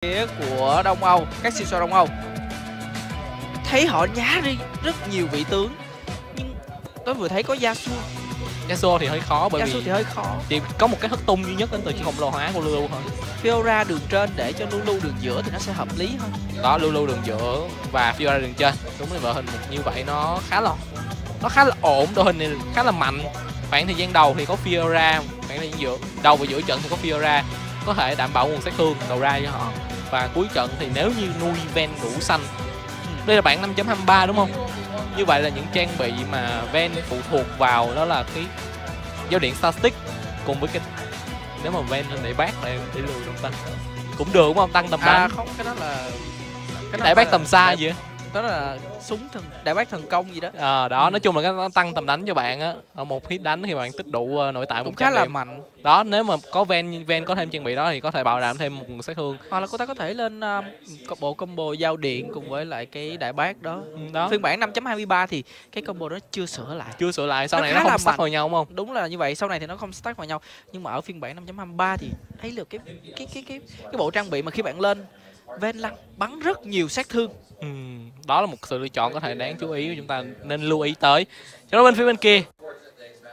phía của Đông Âu, các siêu sao Đông Âu thấy họ nhá đi rất nhiều vị tướng, nhưng tôi vừa thấy có Yasuo. Yasuo thì hơi khó bởi Yasuo vì thì hơi khó. chỉ có một cái hất tung duy nhất đến từ chiếc khổng lồ hóa của Lulu thôi. Fiora đường trên để cho Lulu đường giữa thì nó sẽ hợp lý hơn. Đó, Lulu đường giữa và Fiora đường trên. Đúng là đội hình như vậy nó khá là ổn, đội hình này khá là mạnh. Khoảng thời gian đầu thì có Fiora, khoảng thời gian giữa đầu và giữa trận thì có Fiora có thể đảm bảo nguồn sát thương đầu ra cho họ. Và cuối trận thì nếu như nuôi Ven đủ xanh, đây là bản 5.23 đúng không? Như vậy là những trang bị mà Ven phụ thuộc vào đó là cái giao điện static cùng với cái nếu mà Ven lên để bác lại để lùi đồng tăng cũng được đúng không? Tăng tầm đánh. Không, cái đó là Cái đại bác tầm xa gì á. Đó là súng đại bác thần công gì đó. Đó, nói chung là cái tăng tầm đánh cho bạn á, ở một hit đánh khi bạn tích đủ nội tại cũng 100 khá là điểm. mạnh. Đó, nếu mà có Ven có thêm trang bị đó thì có thể bảo đảm thêm một nguồn sát thương. Hoặc là cô ta có thể lên bộ combo giao điện cùng với lại cái đại bác đó. Đó. Phiên bản 5.23 thì cái combo đó chưa sửa lại. Sau này nó không stack vào nhau đúng không? Đúng là như vậy, sau này thì nó không stack vào nhau. Nhưng mà ở phiên bản 5.23 thì thấy được cái bộ trang bị mà khi bạn lên Ven Lăng bắn rất nhiều sát thương. Đó là một sự lựa chọn có thể đáng chú ý, chúng ta nên lưu ý tới. Cho nó bên phía bên kia,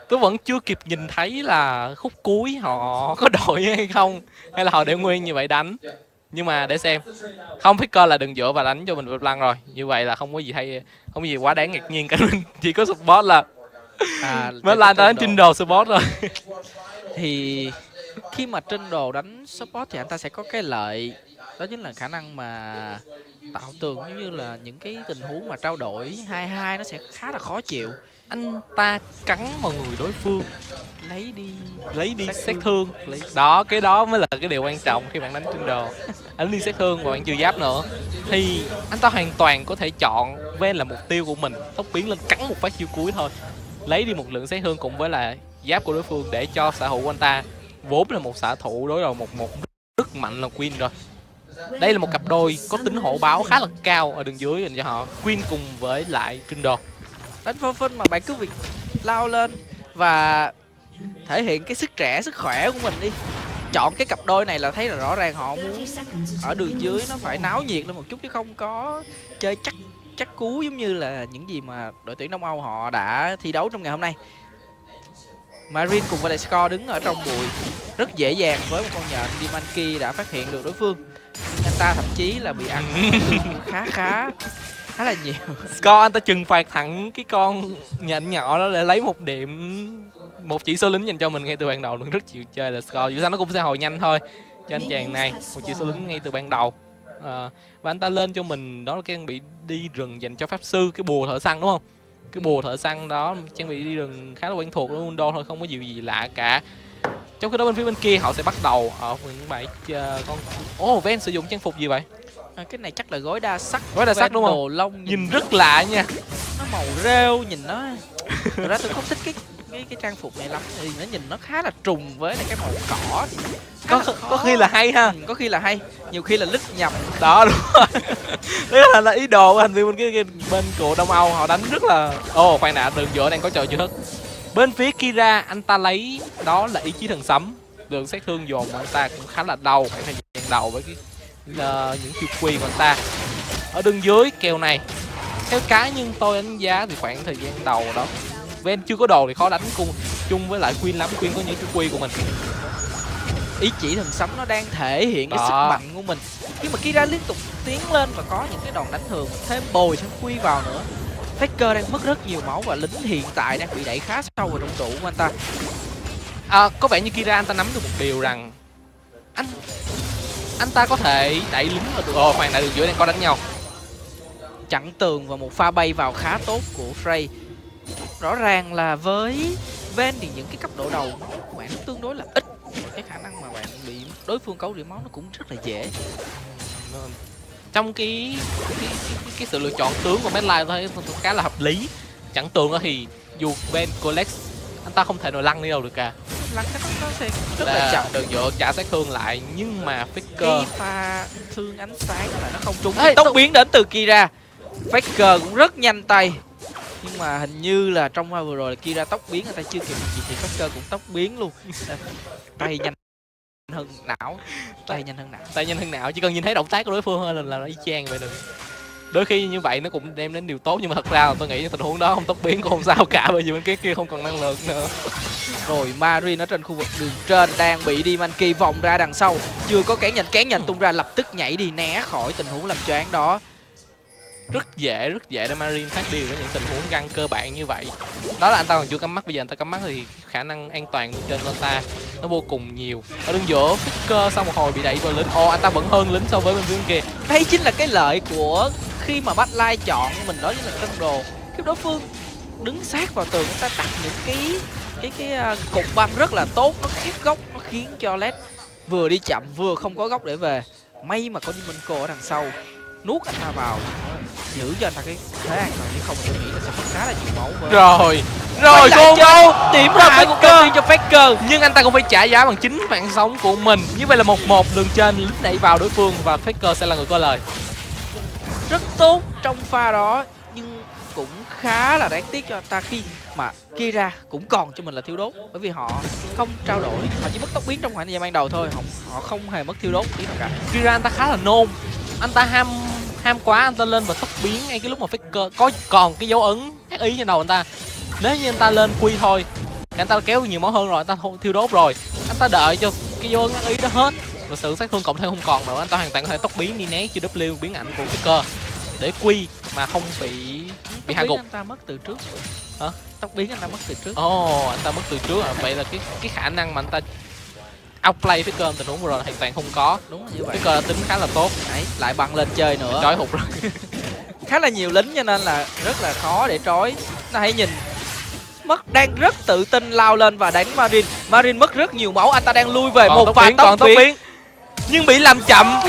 tôi vẫn chưa kịp nhìn thấy là khúc cuối họ có đổi hay không, hay là họ để nguyên như vậy đánh. Nhưng mà để xem. Không, Faker là đường giữa và đánh cho mình vượt lăng rồi. Như vậy là không có gì quá đáng ngạc nhiên cả. Chỉ có support là mới là đánh trên đồ support rồi. Thì khi mà trên đồ đánh support thì anh ta sẽ có cái lợi, đó chính là khả năng mà tạo tường, giống như là những cái tình huống mà trao đổi 2-2 nó sẽ khá là khó chịu. Anh ta cắn vào người đối phương, lấy đi sát thương. thương. Đó, cái đó mới là cái điều quan trọng khi bạn đánh trên đồ. Anh đi sát thương và bạn trừ giáp nữa thì anh ta hoàn toàn có thể chọn Ven là mục tiêu của mình, tốc biến lên cắn một phát chiêu cuối thôi, lấy đi một lượng sát thương cùng với là giáp của đối phương để cho xạ thủ của anh ta vốn là một xạ thủ đối đầu 1-1 rất mạnh là Queen rồi. Đây là một cặp đôi có tính hổ báo khá là cao ở đường dưới dành cho họ, Queen cùng với lại Trindle. Đánh phơ phinh mà bạn cứ việc lao lên và thể hiện cái sức trẻ, sức khỏe của mình đi. Chọn cái cặp đôi này là thấy là rõ ràng họ muốn ở đường dưới nó phải náo nhiệt lên một chút, chứ không có chơi chắc cú giống như là những gì mà đội tuyển Đông Âu họ đã thi đấu trong ngày hôm nay. Marine cùng với lại Score đứng ở trong bụi rất dễ dàng với một con nhện. Dimanki đã phát hiện được đối phương, nhưng anh ta thậm chí là bị ăn khá là nhiều. Score anh ta trừng phạt thẳng cái con nhện nhỏ đó để lấy một điểm, một chỉ số lính dành cho mình ngay từ ban đầu. Rất chịu chơi là Score, dù sao nó cũng sẽ hồi nhanh thôi cho anh chàng này, một chỉ số lính ngay từ ban đầu. Và anh ta lên cho mình đó là cái trang bị đi rừng dành cho pháp sư, cái bùa thợ săn đúng không? Cái bùa thợ săn đó trang bị đi rừng khá là quen thuộc với Mundo thôi, không có gì lạ cả. Trong khi đó bên phía bên kia họ sẽ bắt đầu ở những bãi con Ven sử dụng trang phục gì vậy? Cái này chắc là gối đa sắc đúng không? Đồ lông nhìn rất lạ nha, nó màu rêu, nhìn nó thật ra tôi không thích cái trang phục này lắm, thì nó nhìn nó khá là trùng với lại cái màu cỏ. Có khi là hay ha. Có khi là hay, nhiều khi là lít nhầm. Đó, đúng rồi. Đấy là ý đồ của thành viên bên của Đông Âu, họ đánh rất là khoan đã, đường giữa đang có trò chưa hết. Bên phía Kira, anh ta lấy đó là ý chí thần sấm, lượng sát thương dồn của anh ta cũng khá là đau khoảng thời gian đầu với những chiêu quy của anh ta. Ở đường dưới kèo này, theo cá nhân tôi đánh giá thì khoảng thời gian đầu đó Ven chưa có đồ thì khó đánh chung với lại Queen lắm. Queen có những chiêu quy của mình, ý chỉ thần sấm nó đang thể hiện cái sức mạnh của mình. Khi mà Kira liên tục tiến lên và có những cái đòn đánh thường, thêm bồi thêm quy vào nữa, Faker đang mất rất nhiều máu và lính hiện tại đang bị đẩy khá sâu vào trong trụ của anh ta. Có vẻ như Kira anh ta nắm được một điều rằng anh ta có thể đẩy lính vào được. Khoan đã, đường dưới đang có đánh nhau, chặn tường và một pha bay vào khá tốt của Frey. Rõ ràng là với Ven thì những cái cấp độ đầu của bạn tương đối là ít, cái khả năng mà bạn bị đối phương cấu điểm máu nó cũng rất là dễ. Trong cái sự lựa chọn tướng của Medline tôi thấy khá là hợp lý. Chẳng tường thì dù Ven Colex anh ta không thể nào lăn đi đâu được cả, lăn cái nó sẽ rất là chậm, đường giữa trả sát thương lại, nhưng mà Faker cái pha thương ánh sáng là nó không trúng. Tốc biến đến từ Kira, Faker cũng rất nhanh tay, nhưng mà hình như là trong pha vừa rồi là Kira tốc biến người ta chưa kịp gì thì Faker cũng tốc biến luôn, tay nhanh. hơn não, tay nhanh hơn não. Tay nhanh hơn não, chỉ cần nhìn thấy động tác của đối phương thôi là nó y chang vậy được. Đôi khi như vậy nó cũng đem đến điều tốt, nhưng mà thật ra là tôi nghĩ tình huống đó không tốc biến cũng không sao cả, bởi vì bên kia không còn năng lượng nữa. Rồi Marin ở trên khu vực đường trên đang bị Dimanki vòng ra đằng sau, chưa có kén nhận tung ra, lập tức nhảy đi né khỏi tình huống làm choáng đó. Rất dễ để Marin phát điều với những tình huống găng cơ bản như vậy. Đó là anh ta còn chưa cắm mắt, bây giờ anh ta cắm mắt thì khả năng an toàn trên con ta nó vô cùng nhiều. Ở đường giữa Faker sau một hồi bị đẩy vào lính, anh ta vẫn hơn lính so với bên phía kia. Đây chính là cái lợi của khi mà Backline chọn mình đó chính là cân đồ. Khi đối phương đứng sát vào tường, người ta đặt những cái cục băng rất là tốt, nó khép góc, nó khiến cho Led vừa đi chậm vừa không có góc để về. May mà có Dimenco ở đằng sau nuốt anh ta vào, giữ cho anh ta cái thế an toàn, chứ không tôi nghĩ là sẽ mất khá là nhiều máu. Rồi combo điểm hại của Faker cho Faker, nhưng anh ta cũng phải trả giá bằng chính mạng sống của mình. Như vậy là 1-1 đường trên, lính đẩy vào đối phương và Faker sẽ là người có lời. Rất tốt trong pha đó, nhưng cũng khá là đáng tiếc cho anh ta khi mà Kira cũng còn cho mình là thiêu đốt, bởi vì họ không trao đổi, họ chỉ mất tốc biến trong khoảng thời gian ban đầu thôi, họ không hề mất thiêu đốt tí nào cả. Kira anh ta khá là nôn, anh ta ham quá, anh ta lên và tốc biến ngay cái lúc mà Faker có còn cái dấu ấn ác ý trên đầu anh ta. Nếu như anh ta lên quy thôi, anh ta kéo nhiều máu hơn rồi, anh ta thiêu đốt rồi, anh ta đợi cho cái dấu ấn ác ý đó hết và sự sát thương cộng thêm không còn nữa, anh ta hoàn toàn có thể tốc biến đi né chiêu W biến ảnh của Faker để quy mà không bị hạ gục. Anh ta mất từ trước. Hả? Tốc biến anh ta mất từ trước. Anh ta mất từ trước à? Vậy là cái khả năng mà anh ta outplay Faker tình huống vừa rồi hoàn toàn không có. Đúng như vậy. Faker tính khá là tốt. Đấy, lại băng lên chơi nữa. Trói hụt rồi. Khá là nhiều lính cho nên là rất là khó để trói. Nó hãy nhìn mất đang rất tự tin lao lên và đánh Marin. Marin mất rất nhiều máu, anh ta đang lui về một pha tốc biến. Nhưng bị làm chậm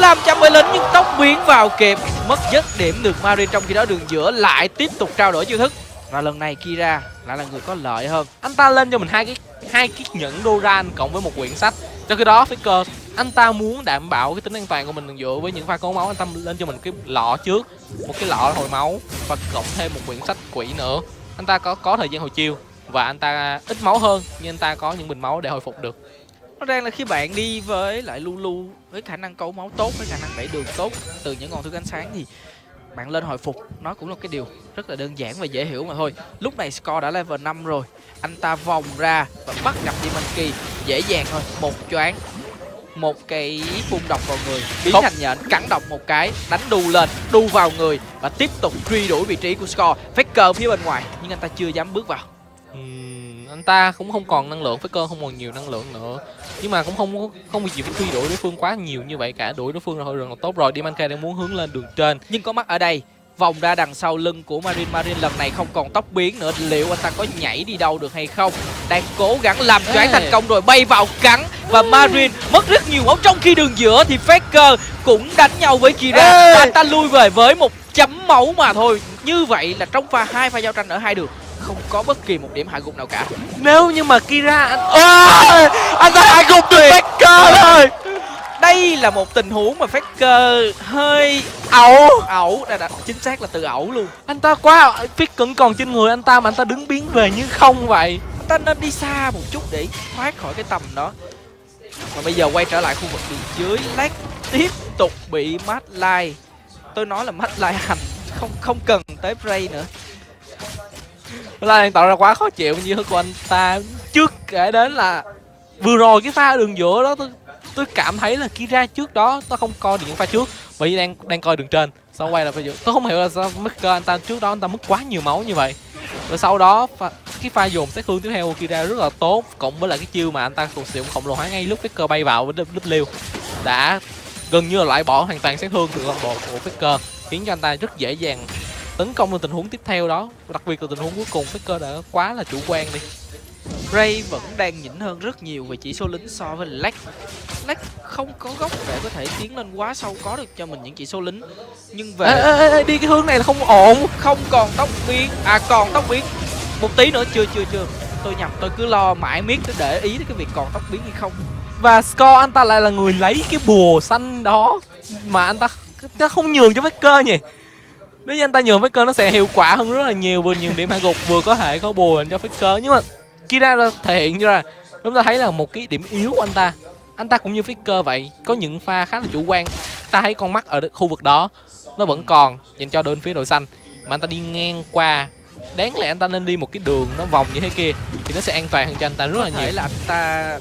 bởi lính, nhưng tốc biến vào kịp, mất dứt điểm được Marin. Trong khi đó đường giữa lại tiếp tục trao đổi chiêu thức và lần này Kira lại là người có lợi hơn. Anh ta lên cho mình hai cái nhẫn Doran cộng với một quyển sách. Trong khi đó Faker anh ta muốn đảm bảo cái tính an toàn của mình đường giữa với những pha cố máu, anh ta lên cho mình cái lọ trước, một cái lọ hồi máu và cộng thêm một quyển sách quỷ nữa. Anh ta có thời gian hồi chiêu và anh ta ít máu hơn, nhưng anh ta có những bình máu để hồi phục được. Rõ ràng là khi bạn đi với lại Lulu với khả năng cấu máu tốt, với khả năng đẩy đường tốt từ những ngọn thứ ánh sáng thì bạn lên hồi phục nó cũng là cái điều rất là đơn giản và dễ hiểu mà thôi. Lúc này score đã level 5 rồi, anh ta vòng ra và bắt gặp Dimanki dễ dàng thôi, một choáng, một cái phun độc vào người, biến thành nhện, cắn độc một cái, đánh đu lên, đu vào người và tiếp tục truy đuổi vị trí của score. Faker phía bên ngoài nhưng anh ta chưa dám bước vào. Anh ta cũng không còn năng lượng, Faker không còn nhiều năng lượng nữa, nhưng mà cũng không bị chịu phải truy đuổi đối phương quá nhiều như vậy cả. Đuổi đối phương rồi rất là tốt rồi. Dimanki đang muốn hướng lên đường trên nhưng có mắt ở đây, vòng ra đằng sau lưng của Marin. Marin lần này không còn tốc biến nữa, liệu anh ta có nhảy đi đâu được hay không? Đang cố gắng làm choáng thành công rồi, bay vào cắn và Marin mất rất nhiều máu. Trong khi đường giữa thì Faker cũng đánh nhau với Kira và anh ta lui về với một chấm máu mà thôi. Như vậy là trong hai pha giao tranh ở hai đường không có bất kỳ một điểm hạ gục nào cả. Nếu như mà Kira anh ta hạ gục được Faker rồi. Đây là một tình huống mà Faker hơi ẩu, chính xác là từ ẩu luôn. Anh ta quá Faker còn trên người anh ta mà anh ta đứng biến về như không vậy. Anh ta nên đi xa một chút để thoát khỏi cái tầm đó. Mà bây giờ quay trở lại khu vực đường dưới, Led tiếp tục bị Madline. Tôi nói là Madline hành, không cần tới Bray nữa. Madline đang tạo ra quá khó chịu như của anh ta. Trước kể đến là vừa rồi cái pha ở đường giữa đó tôi cảm thấy là Kira trước đó tôi không coi được những pha trước, bởi vì đang coi đường trên. Sau quay là pha giữa, tôi không hiểu là sao Faker anh ta trước đó anh ta mất quá nhiều máu như vậy. Rồi sau đó cái pha dồn sát thương tiếp theo của Kira rất là tốt, cộng với lại cái chiêu mà anh ta sử dụng khổng lồ hóa ngay lúc Faker bay vào với W đã gần như là loại bỏ hoàn toàn sát thương từ con bộ của Faker, khiến cho anh ta rất dễ dàng tấn công lên tình huống tiếp theo đó. Đặc biệt là tình huống cuối cùng Faker đã quá là chủ quan đi. Ray vẫn đang nhỉnh hơn rất nhiều về chỉ số lính so với Led. Led không có góc để có thể tiến lên quá sâu, có được cho mình những chỉ số lính. Nhưng về đi cái hướng này là không ổn. Không còn tốc biến, còn tốc biến. Một tí nữa, chưa. Tôi nhầm, tôi cứ lo mãi miết để ý đến cái việc còn tốc biến hay không. Và Score anh ta lại là người lấy cái bùa xanh đó mà anh ta không nhường cho Faker nhỉ. Nếu như anh ta nhường Faker nó sẽ hiệu quả hơn rất là nhiều, vừa nhường điểm hạ gục vừa có thể có bùa cho Faker. Nhưng mà Kira thể hiện ra chúng ta thấy là một cái điểm yếu của anh ta. anh ta cũng như Faker vậy, có những pha khá là chủ quan. Ta thấy con mắt ở khu vực đó nó vẫn còn dành cho bên phía đội xanh, mà anh ta đi ngang qua. Đáng lẽ anh ta nên đi một cái đường nó vòng như thế kia thì nó sẽ an toàn hơn cho anh ta rất là nhiều. Là anh ta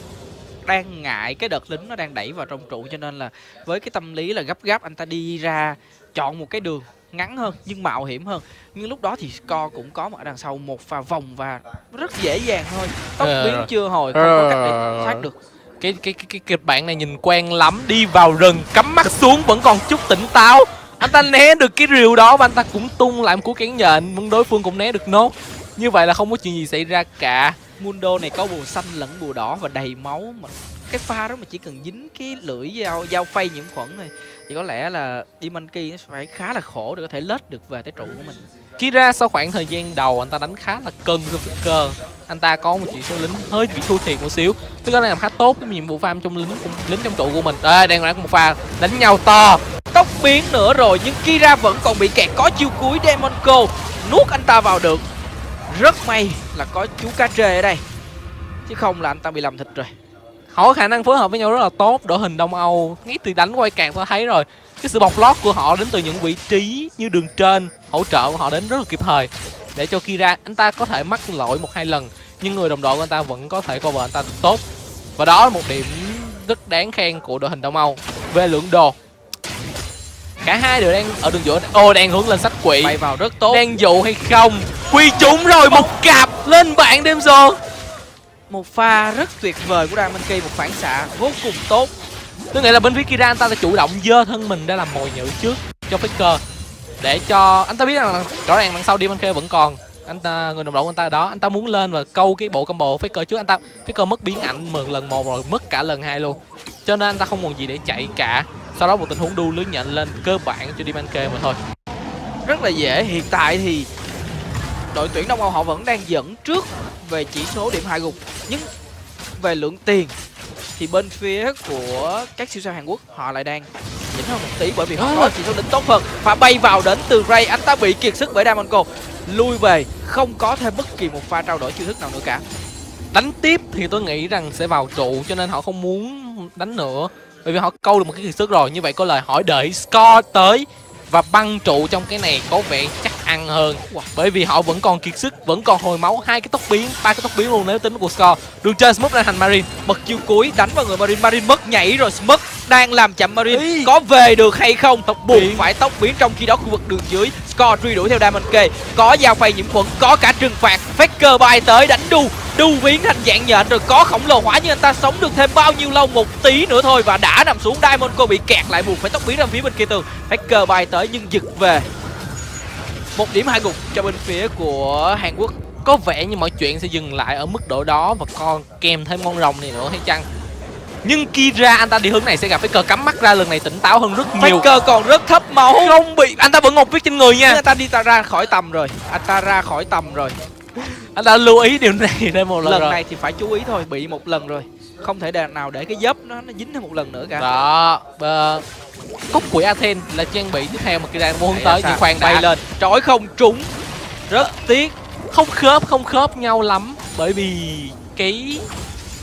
đang ngại cái đợt lính nó đang đẩy vào trong trụ, cho nên là với cái tâm lý là gấp gáp anh ta đi ra chọn một cái đường ngắn hơn nhưng mạo hiểm hơn. Nhưng lúc đó thì Score cũng có ở đằng sau một pha vòng và rất dễ dàng thôi. Tốc biến chưa hồi, không có cách để thoát được. Cái kịch bản này nhìn quen lắm, đi vào rừng cắm mắt xuống vẫn còn chút tỉnh táo. Anh ta né được cái rìu đó và anh ta cũng tung lại một cú cán nhện, nhưng đối phương cũng né được nốt. Như vậy là không có chuyện gì xảy ra cả. Mundo này có bùa xanh lẫn bùa đỏ và đầy máu, mà cái pha đó mà chỉ cần dính cái lưỡi dao phay nhiễm khuẩn này thì có lẽ là Dimanki nó phải khá là khổ để có thể lết được về tới trụ của mình. Kira sau khoảng thời gian đầu anh ta đánh khá là cân cho Faker. Anh ta có một chỉ số lính hơi bị thua thiệt một xíu. Faker đang làm khá tốt cái nhiệm vụ farm trong lính trong trụ của mình. Đang đánh một pha đánh nhau to. Tốc biến nữa rồi nhưng Kira vẫn còn bị kẹt, có chiêu cuối Demonco nuốt anh ta vào được. Rất may là có chú cá trê ở đây, chứ không là anh ta bị làm thịt rồi. Họ có khả năng phối hợp với nhau rất là tốt. Đội hình Đông Âu ngay từ đánh quay càng ta thấy rồi, cái sự bọc lót của họ đến từ những vị trí như đường trên, hỗ trợ của họ đến rất là kịp thời để cho Kira anh ta có thể mắc lỗi 1-2 lần nhưng người đồng đội của anh ta vẫn có thể cover anh ta tốt. Và đó là một điểm rất đáng khen của đội hình Đông Âu. Về lượng đồ, cả hai đều đang ở đường giữa. Đang hướng lên sách quỷ, bay vào rất tốt. Đang dụ hay không? Quy trúng rồi, một cặp lên bạn đêm rồi. Một pha rất tuyệt vời của Diamond Key, một phản xạ vô cùng tốt. Tôi nghĩ là bên phía Kira anh ta đã chủ động dơ thân mình để làm mồi nhự trước cho Faker, để cho anh ta biết rằng rõ ràng đằng sau Diamond Key vẫn còn. Anh ta, người đồng đội của anh ta đó, anh ta muốn lên và câu cái bộ combo Faker trước. Faker mất biến ảnh 10 lần 1 rồi, mất cả lần 2 luôn, cho nên anh ta không còn gì để chạy cả. Sau đó một tình huống đu lưới nhận lên cơ bản cho Diamond Key mà thôi. Rất là dễ. Hiện tại thì đội tuyển Đông Âu họ vẫn đang dẫn trước về chỉ số điểm hạ gục, nhưng về lượng tiền thì bên phía của các siêu sao Hàn Quốc họ lại đang nhỉnh hơn một tí, bởi vì họ có chỉ số đỉnh tốt hơn. Pha bay vào đến từ Ray, anh ta bị kiệt sức bởi Diamondco, lui về không có thêm bất kỳ một pha trao đổi chiêu thức nào nữa cả. Đánh tiếp thì tôi nghĩ rằng sẽ vào trụ, cho nên họ không muốn đánh nữa, bởi vì họ câu được một cái kiệt sức rồi. Như vậy có lời hỏi đợi Score tới và băng trụ trong cái này có vẻ chắc ăn hơn, bởi vì họ vẫn còn kiệt sức, vẫn còn hồi máu. 2 cái tốc biến, 3 cái tốc biến luôn nếu tính của Score. Đường trên Smoke ra thành Marine, bật chiêu cuối đánh vào người Marine. Marine mất nhảy rồi, Smoke đang làm chậm Marine. Có về được hay không? Buộc phải tốc biến. Trong khi đó khu vực đường dưới Score truy đuổi theo Diamond Key, có dao phay nhiễm khuẩn, có cả trừng phạt. Faker bay tới đánh đu biến thành dạng nhện rồi, có khổng lồ hóa, nhưng anh ta sống được thêm bao nhiêu lâu? Một tí nữa thôi và đã nằm xuống. Diamondco bị kẹt lại, buộc phải tốc biến ra phía bên kia tường. Faker bay tới nhưng giật về. Một điểm hạ gục cho bên phía của Hàn Quốc. Có vẻ như mọi chuyện sẽ dừng lại ở mức độ đó và còn kèm thêm con rồng này nữa hay chăng? Nhưng Kira anh ta đi hướng này sẽ gặp Faker cắm mắt ra, lần này tỉnh táo hơn rất nhiều. Faker còn rất thấp máu, không bị, anh ta vẫn ngột viết trên người nha. Nhưng anh ta ra khỏi tầm rồi, anh ta lưu ý điều này thêm một lần rồi. Này thì phải chú ý thôi, bị một lần rồi, không thể nào để cái dấp nó dính thêm một lần nữa cả. Đó, cúc quỷ Athens là trang bị tiếp theo mà Kira muốn hướng tới, nhưng khoan đã. Bay lên, trói không trúng, rất tiếc. Không khớp nhau lắm, bởi vì cái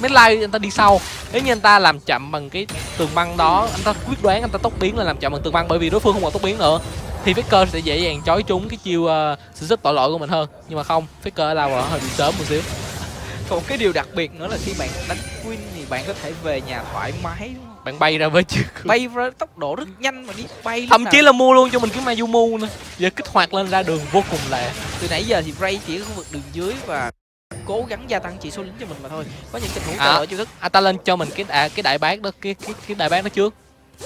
Medlight anh ta đi sau. Nếu như anh ta làm chậm bằng cái tường băng đó, anh ta quyết đoán anh ta tốc biến là làm chậm bằng tường băng, bởi vì đối phương không còn tốc biến nữa thì Faker sẽ dễ dàng chói trúng cái chiêu sự rất tội lỗi của mình hơn. Nhưng mà không, Faker là hơi bị sớm một xíu. Còn cái điều đặc biệt nữa là khi bạn đánh Queen thì bạn có thể về nhà thoải mái, đúng không? Bạn bay ra với chiêu, bay với tốc độ rất nhanh mà đi bay. Thậm chí là mua luôn cho mình cái Mayumu nữa, giờ kích hoạt lên ra đường vô cùng lẹ. Từ nãy giờ thì Ray chỉ ở khu vực đường dưới và cố gắng gia tăng chỉ số lính cho mình mà thôi. Có những tình huống trao đổi chiêu thức. Ta lên cho mình cái đại bác đó, cái đại bác đó trước.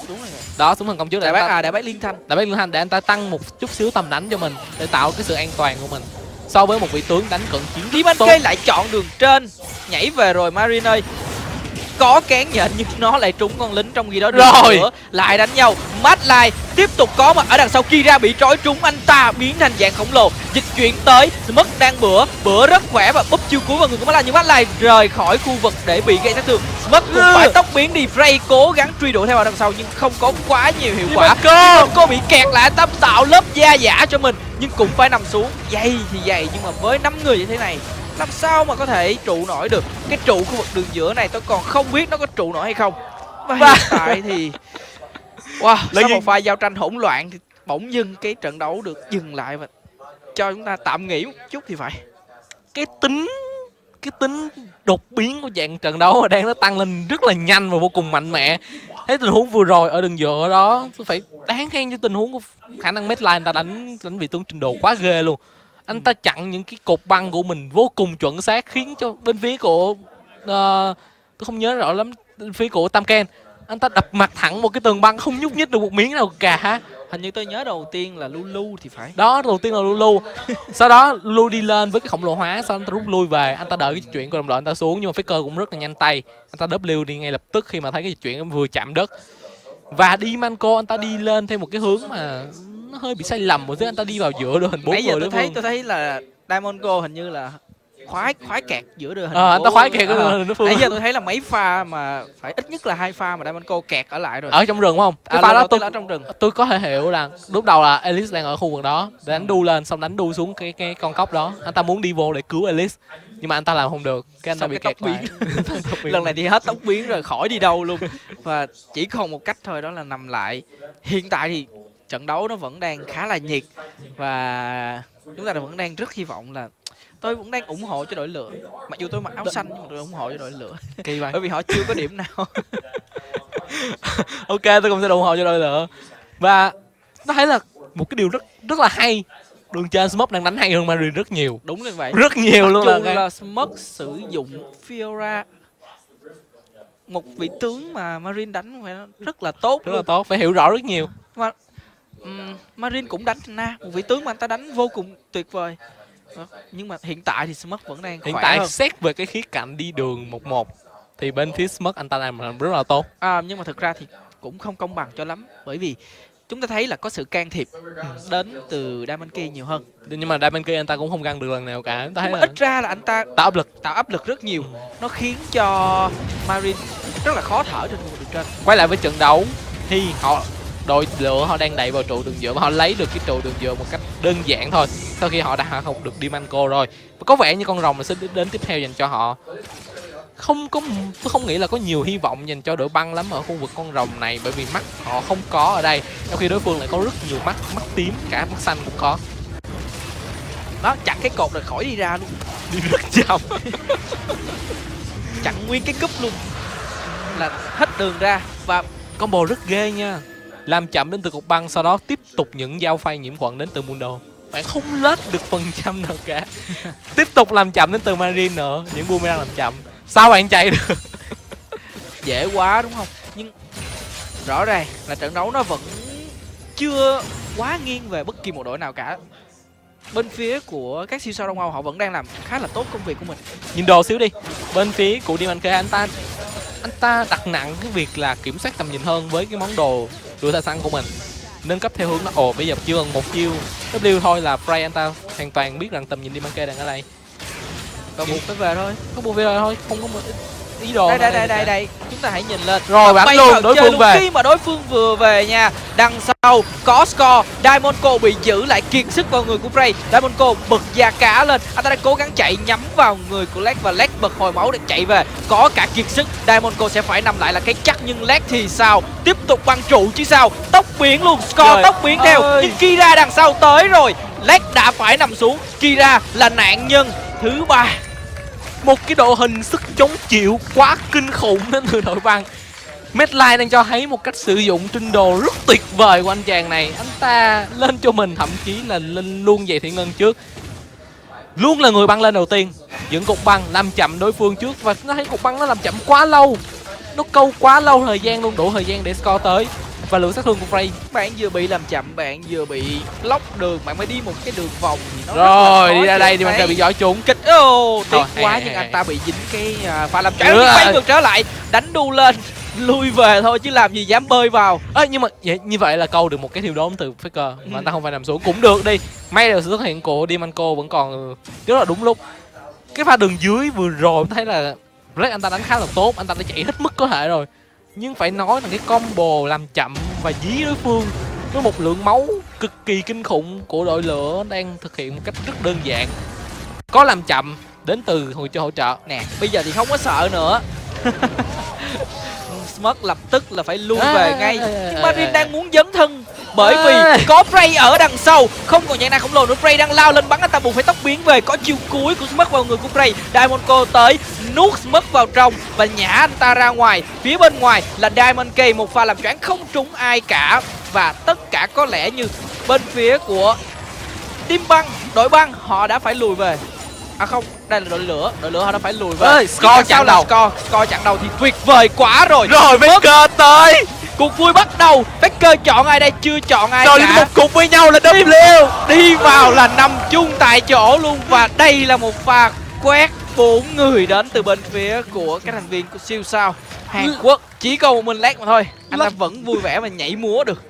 Đúng rồi. Đó, xuống thần công trước. Đại bác liên thanh. Đại bác liên thanh để anh ta tăng một chút xíu tầm đánh cho mình, để tạo cái sự an toàn của mình so với một vị tướng đánh cận chiến. Dimanki lại chọn đường trên, nhảy về rồi. Marine ơi, có cán nhện nhưng nó lại trúng con lính, trong khi đó rồi nữa lại đánh nhau. Madline tiếp tục có mặt ở đằng sau. Kira bị trói trúng, anh ta biến thành dạng khổng lồ, dịch chuyển tới. Smoke đang bữa rất khỏe và búp chiêu cuối vào người của Madline, nhưng Madline rời khỏi khu vực để bị gây sát thương. Smoke cũng phải tốc biến đi. Frey cố gắng truy đuổi theo ở đằng sau nhưng không có quá nhiều hiệu quả. Cô bị kẹt lại, tâm tạo lớp da giả cho mình nhưng cũng phải nằm xuống. Dày thì dày, nhưng mà với 5 người như thế này làm sao mà có thể trụ nổi được. Cái trụ khu vực đường giữa này tôi còn không biết nó có trụ nổi hay không. Và Và- hiện tại thì wow, Lấy sau gì? một pha giao tranh hỗn loạn thì bỗng dưng cái trận đấu được dừng lại và cho chúng ta tạm nghỉ một chút thì phải. cái tính đột biến của dạng trận đấu đang nó tăng lên rất là nhanh và vô cùng mạnh mẽ. Thấy tình huống vừa rồi ở đường dựa đó phải đáng khen cho tình huống của khả năng Medline, anh ta đánh vị tướng trình độ quá ghê luôn. Anh ta chặn những cái cột băng của mình vô cùng chuẩn xác, khiến cho bên phía của tôi không nhớ rõ lắm, bên phía của Tam Ken anh ta đập mặt thẳng một cái tường băng, không nhúc nhích được một miếng nào cả. Hình như tôi nhớ đầu tiên là Lulu thì phải. Đó, đầu tiên là Lulu, sau đó Lulu đi lên với cái khổng lồ hóa, sau đó anh ta rút lui về, anh ta đợi cái chuyện của đồng đội anh ta xuống, nhưng mà Faker cũng rất là nhanh tay, anh ta W đi ngay lập tức khi mà thấy cái chuyện vừa chạm đất. Và Dimanco anh ta đi lên theo một cái hướng mà nó hơi bị sai lầm một thứ, anh ta đi vào giữa đội hình 4 Nãy giờ người tôi thấy là Diamond Go hình như là khoái kẹt giữa đội hình. anh ta khoái kẹt cái đội hình đối phương. Nãy giờ tôi thấy là mấy pha mà phải ít nhất là 2 pha mà Diamond Go kẹt ở lại rồi. Ở trong rừng đúng không? Cái pha đó ở trong rừng. Tôi có thể hiểu là lúc đầu là Elise đang ở khu vực đó để đánh đu lên, xong đánh đu xuống cái con cốc đó, anh ta muốn đi vô để cứu Elise nhưng mà anh ta làm không được, cái anh ta bị kẹt lại. Lần này thì hết tốc biến rồi, khỏi đi đâu luôn, và chỉ còn một cách thôi, đó là nằm lại. Hiện tại thì trận đấu nó vẫn đang khá là nhiệt và chúng ta vẫn đang rất hy vọng là, tôi vẫn đang ủng hộ cho đội lửa, mặc dù tôi mặc áo xanh nhưng mà tôi ủng hộ cho đội lửa. Kỳ vậy. Bởi vì họ chưa có điểm nào. Ok, tôi cũng sẽ ủng hộ cho đội lửa. Và nó thấy là một cái điều rất là hay, đường trên Smoke đang đánh hay hơn Marine rất nhiều. Đúng là vậy. Rất nhiều Mặc luôn dù là là Smoke sử dụng Fiora, một vị tướng mà Marine đánh phải rất là tốt rất là tốt, phải hiểu rõ rất nhiều. Marine cũng đánh Na, một vị tướng mà anh ta đánh vô cùng tuyệt vời. Nhưng mà hiện tại thì Smoke vẫn đang Hiện khỏe tại hơn. xét về cái khía cạnh đi đường 1-1 thì bên phía Smoke anh ta làm rất là tốt. Nhưng mà thực ra thì cũng không công bằng cho lắm, bởi vì chúng ta thấy là có sự can thiệp đến từ Diamond Key nhiều hơn. Nhưng mà Diamond Key anh ta cũng không găng được lần nào cả. Anh ta thấy Nhưng mà là ít ra là anh ta tạo áp lực rất nhiều. Nó khiến cho Marine rất là khó thở trên khu vực đường trên. Quay lại với trận đấu thì đội lửa họ đang đẩy vào trụ đường dựa và họ lấy được cái trụ đường dựa một cách đơn giản thôi, sau khi họ đã hạ gục được Dimanco rồi. Và có vẻ như con rồng là sẽ đến tiếp theo dành cho họ. Tôi không nghĩ là có nhiều hy vọng dành cho đội băng lắm ở khu vực con rồng này, bởi vì mắt họ không có ở đây, trong khi đối phương lại có rất nhiều mắt tím, cả mắt xanh cũng có. Đó, chặn cái cột rồi khỏi đi ra luôn, Đi rất chậm. chặn nguyên cái cúp luôn là hết đường ra. Và Combo rất ghê nha, làm chậm đến từ cục băng, sau đó tiếp tục những giao phay nhiễm khuẩn đến từ Mundo. Bạn không lết được phần trăm nào cả. Tiếp tục làm chậm đến từ Marine nữa, những boomerang làm chậm. Sao bạn chạy được? dễ quá đúng không? Nhưng rõ ràng là trận đấu nó vẫn chưa quá nghiêng về bất kỳ một đội nào cả. Bên phía của các siêu sao Đông Âu họ vẫn đang làm khá là tốt công việc của mình. Nhìn đồ xíu đi. Bên phía của Dimanco anh ta đặt nặng cái việc là kiểm soát tầm nhìn hơn với cái món đồ đua tha xăng của mình, nâng cấp theo hướng nó bây giờ chưa cần một chiêu W thôi là Frey anh ta hoàn toàn biết rằng tầm nhìn Dimanco đang ở đây, Và buộc phải về thôi. có buộc về thôi, không có một ý đồ. Đây chúng ta hãy nhìn lên rồi bắn luôn, đối phương về. Khi mà đối phương vừa về nha, đằng sau có score, Diamondco bị giữ lại kiệt sức vào người của Frey. Diamondco bật da cá lên, anh ta đang cố gắng chạy nhắm vào người của Leg và Leg bật hồi máu để chạy về, có cả kiệt sức. Diamondco sẽ phải nằm lại là cái chắc, nhưng Leg thì sao? Tiếp tục băng trụ chứ sao? Tốc biến luôn, score Trời tốc biến theo, nhưng Kira đằng sau tới rồi, Leg đã phải nằm xuống. Kira là nạn nhân thứ 3. Một cái độ hình sức chống chịu quá kinh khủng đến từ đội băng. Medline đang cho thấy một cách sử dụng trình độ rất tuyệt vời của anh chàng này. Anh ta lên cho mình, thậm chí là lên luôn giày thị ngân trước, luôn là người băng lên đầu tiên, dựng cục băng làm chậm đối phương trước. Và nó thấy cục băng nó làm chậm quá lâu, nó câu quá lâu thời gian luôn, đủ thời gian để score tới. Và lượng sát thương của Frey, Bạn vừa bị làm chậm, bạn vừa bị lóc đường, bạn mới đi một cái đường vòng thì nó rồi đi ra đây thì mình bị giỏi trúng kịch. Tiếc quá, nhưng anh ta bị dính cái pha làm chậm. Quay ngược trở lại, đánh đu lên, lui về thôi chứ làm gì dám bơi vào. Nhưng mà như vậy là câu được một cái thiêu đốn từ Faker mà anh ta không phải nằm xuống cũng được đi. May là sự xuất hiện của Dimanco vẫn còn rất là đúng lúc. Cái pha đường dưới vừa rồi em thấy là Red anh ta đánh khá là tốt, anh ta đã chạy hết mức có thể rồi, nhưng phải nói là cái combo làm chậm và dí đối phương với một lượng máu cực kỳ kinh khủng của đội lửa đang thực hiện một cách rất đơn giản. Có làm chậm đến từ hỗ trợ Nè, bây giờ thì không có sợ nữa. Smoke lập tức là phải lui về ngay. Nhưng Marine đang muốn dấn thân bởi vì có Prey ở đằng sau, không còn nhãn năng khổng lồ nữa. Prey đang lao lên bắn, anh ta buộc phải tốc biến về. Có chiêu cuối của Smoke vào người của Prey. Diamond Co tới nuốt Smoke vào trong và nhả anh ta ra ngoài. Phía bên ngoài là Diamond K, một pha làm choáng không trúng ai cả. Và tất cả có lẽ như bên phía của Team Băng, đội băng họ đã phải lùi về. À không, đây là đội lửa họ đã phải lùi về. Score chặn đầu. Score chặn đầu thì tuyệt vời quá rồi. Rồi Faker tới. Cuộc vui bắt đầu. Faker chọn ai đây? Chưa chọn ai rồi cả. một cục với nhau là W. Đi vào là nằm chung tại chỗ luôn. Và đây là một pha quét 4 người đến từ bên phía của các thành viên của siêu sao Hàn Quốc. Chỉ còn một mình lát mà thôi, anh ta vẫn vui vẻ và nhảy múa được.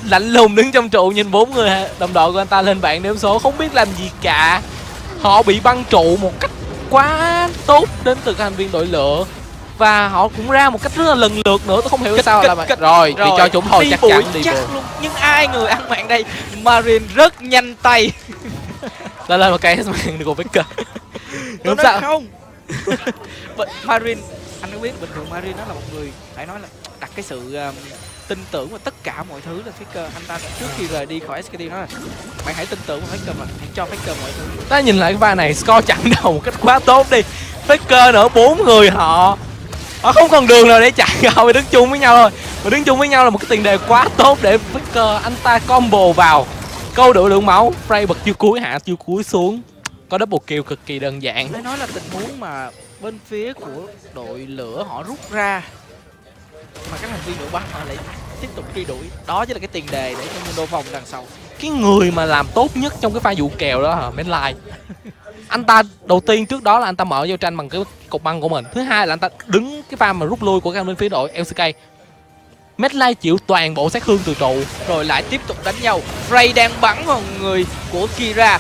Lạnh lùng đứng trong trụ nhìn 4 người đồng đội của anh ta lên bảng đếm số không biết làm gì cả. Họ bị băng trụ một cách quá tốt đến từ các thành viên đội lửa. Và họ cũng ra một cách rất là lần lượt nữa, tôi không hiểu sao là rồi bị cho chúng thôi, chắc chắn đi luôn. Nhưng ai người ăn mạng đây? Marine rất nhanh tay. Lên một cái mạng được của Faker. Đúng sao không? Marine, anh có biết bình thường Marine nó là một người phải nói là đặt cái sự tin tưởng vào tất cả mọi thứ là Faker. Anh ta trước khi rời đi khỏi SKT nói là bạn hãy tin tưởng vào Faker và hãy cho Faker mọi thứ. Ta nhìn lại cái pha này, score chặn đầu một cách quá tốt đi. Faker nữa 4 người họ không còn đường nào để chạy, họ phải đứng chung với nhau thôi. Và đứng chung với nhau là một cái tiền đề quá tốt để Faker anh ta combo vào câu đủ lượng máu. Frey bật chiêu cuối, hạ chiêu cuối xuống, có double kill cực kỳ đơn giản. Phải nói là tình huống mà bên phía của đội lửa họ rút ra mà các thành viên đội băng họ lại tiếp tục truy đuổi, đó chính là cái tiền đề để cho Mundo vòng đằng sau. Cái người mà làm tốt nhất trong cái pha dụ kèo đó hả, Medline. Anh ta đầu tiên trước đó là anh ta mở giao tranh bằng cái cục băng của mình, thứ hai là anh ta đứng cái pha mà rút lui của các bên phía đội LCK. Medline chịu toàn bộ sát thương từ trụ rồi lại tiếp tục đánh nhau. Frey đang bắn vào người của Kira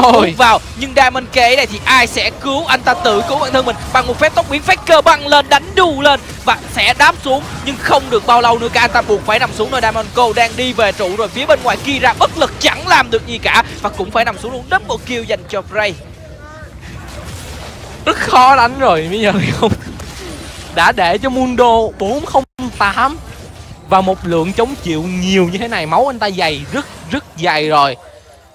rồi vào, nhưng Diamond K này thì ai sẽ cứu? Anh ta tự cứu bản thân mình bằng một phép tốc biến. Faker băng lên đánh đù lên và sẽ đáp xuống, nhưng không được bao lâu nữa cả, anh ta buộc phải nằm xuống rồi. Diamond Co đang đi về trụ rồi, phía bên ngoài Kira bất lực chẳng làm được gì cả và cũng phải nằm xuống luôn. Double kill dành cho Frey. Rất khó đánh rồi, bây giờ thì không đã để cho Mundo 408 và một lượng chống chịu nhiều như thế này. Máu anh ta dày, rất dày rồi,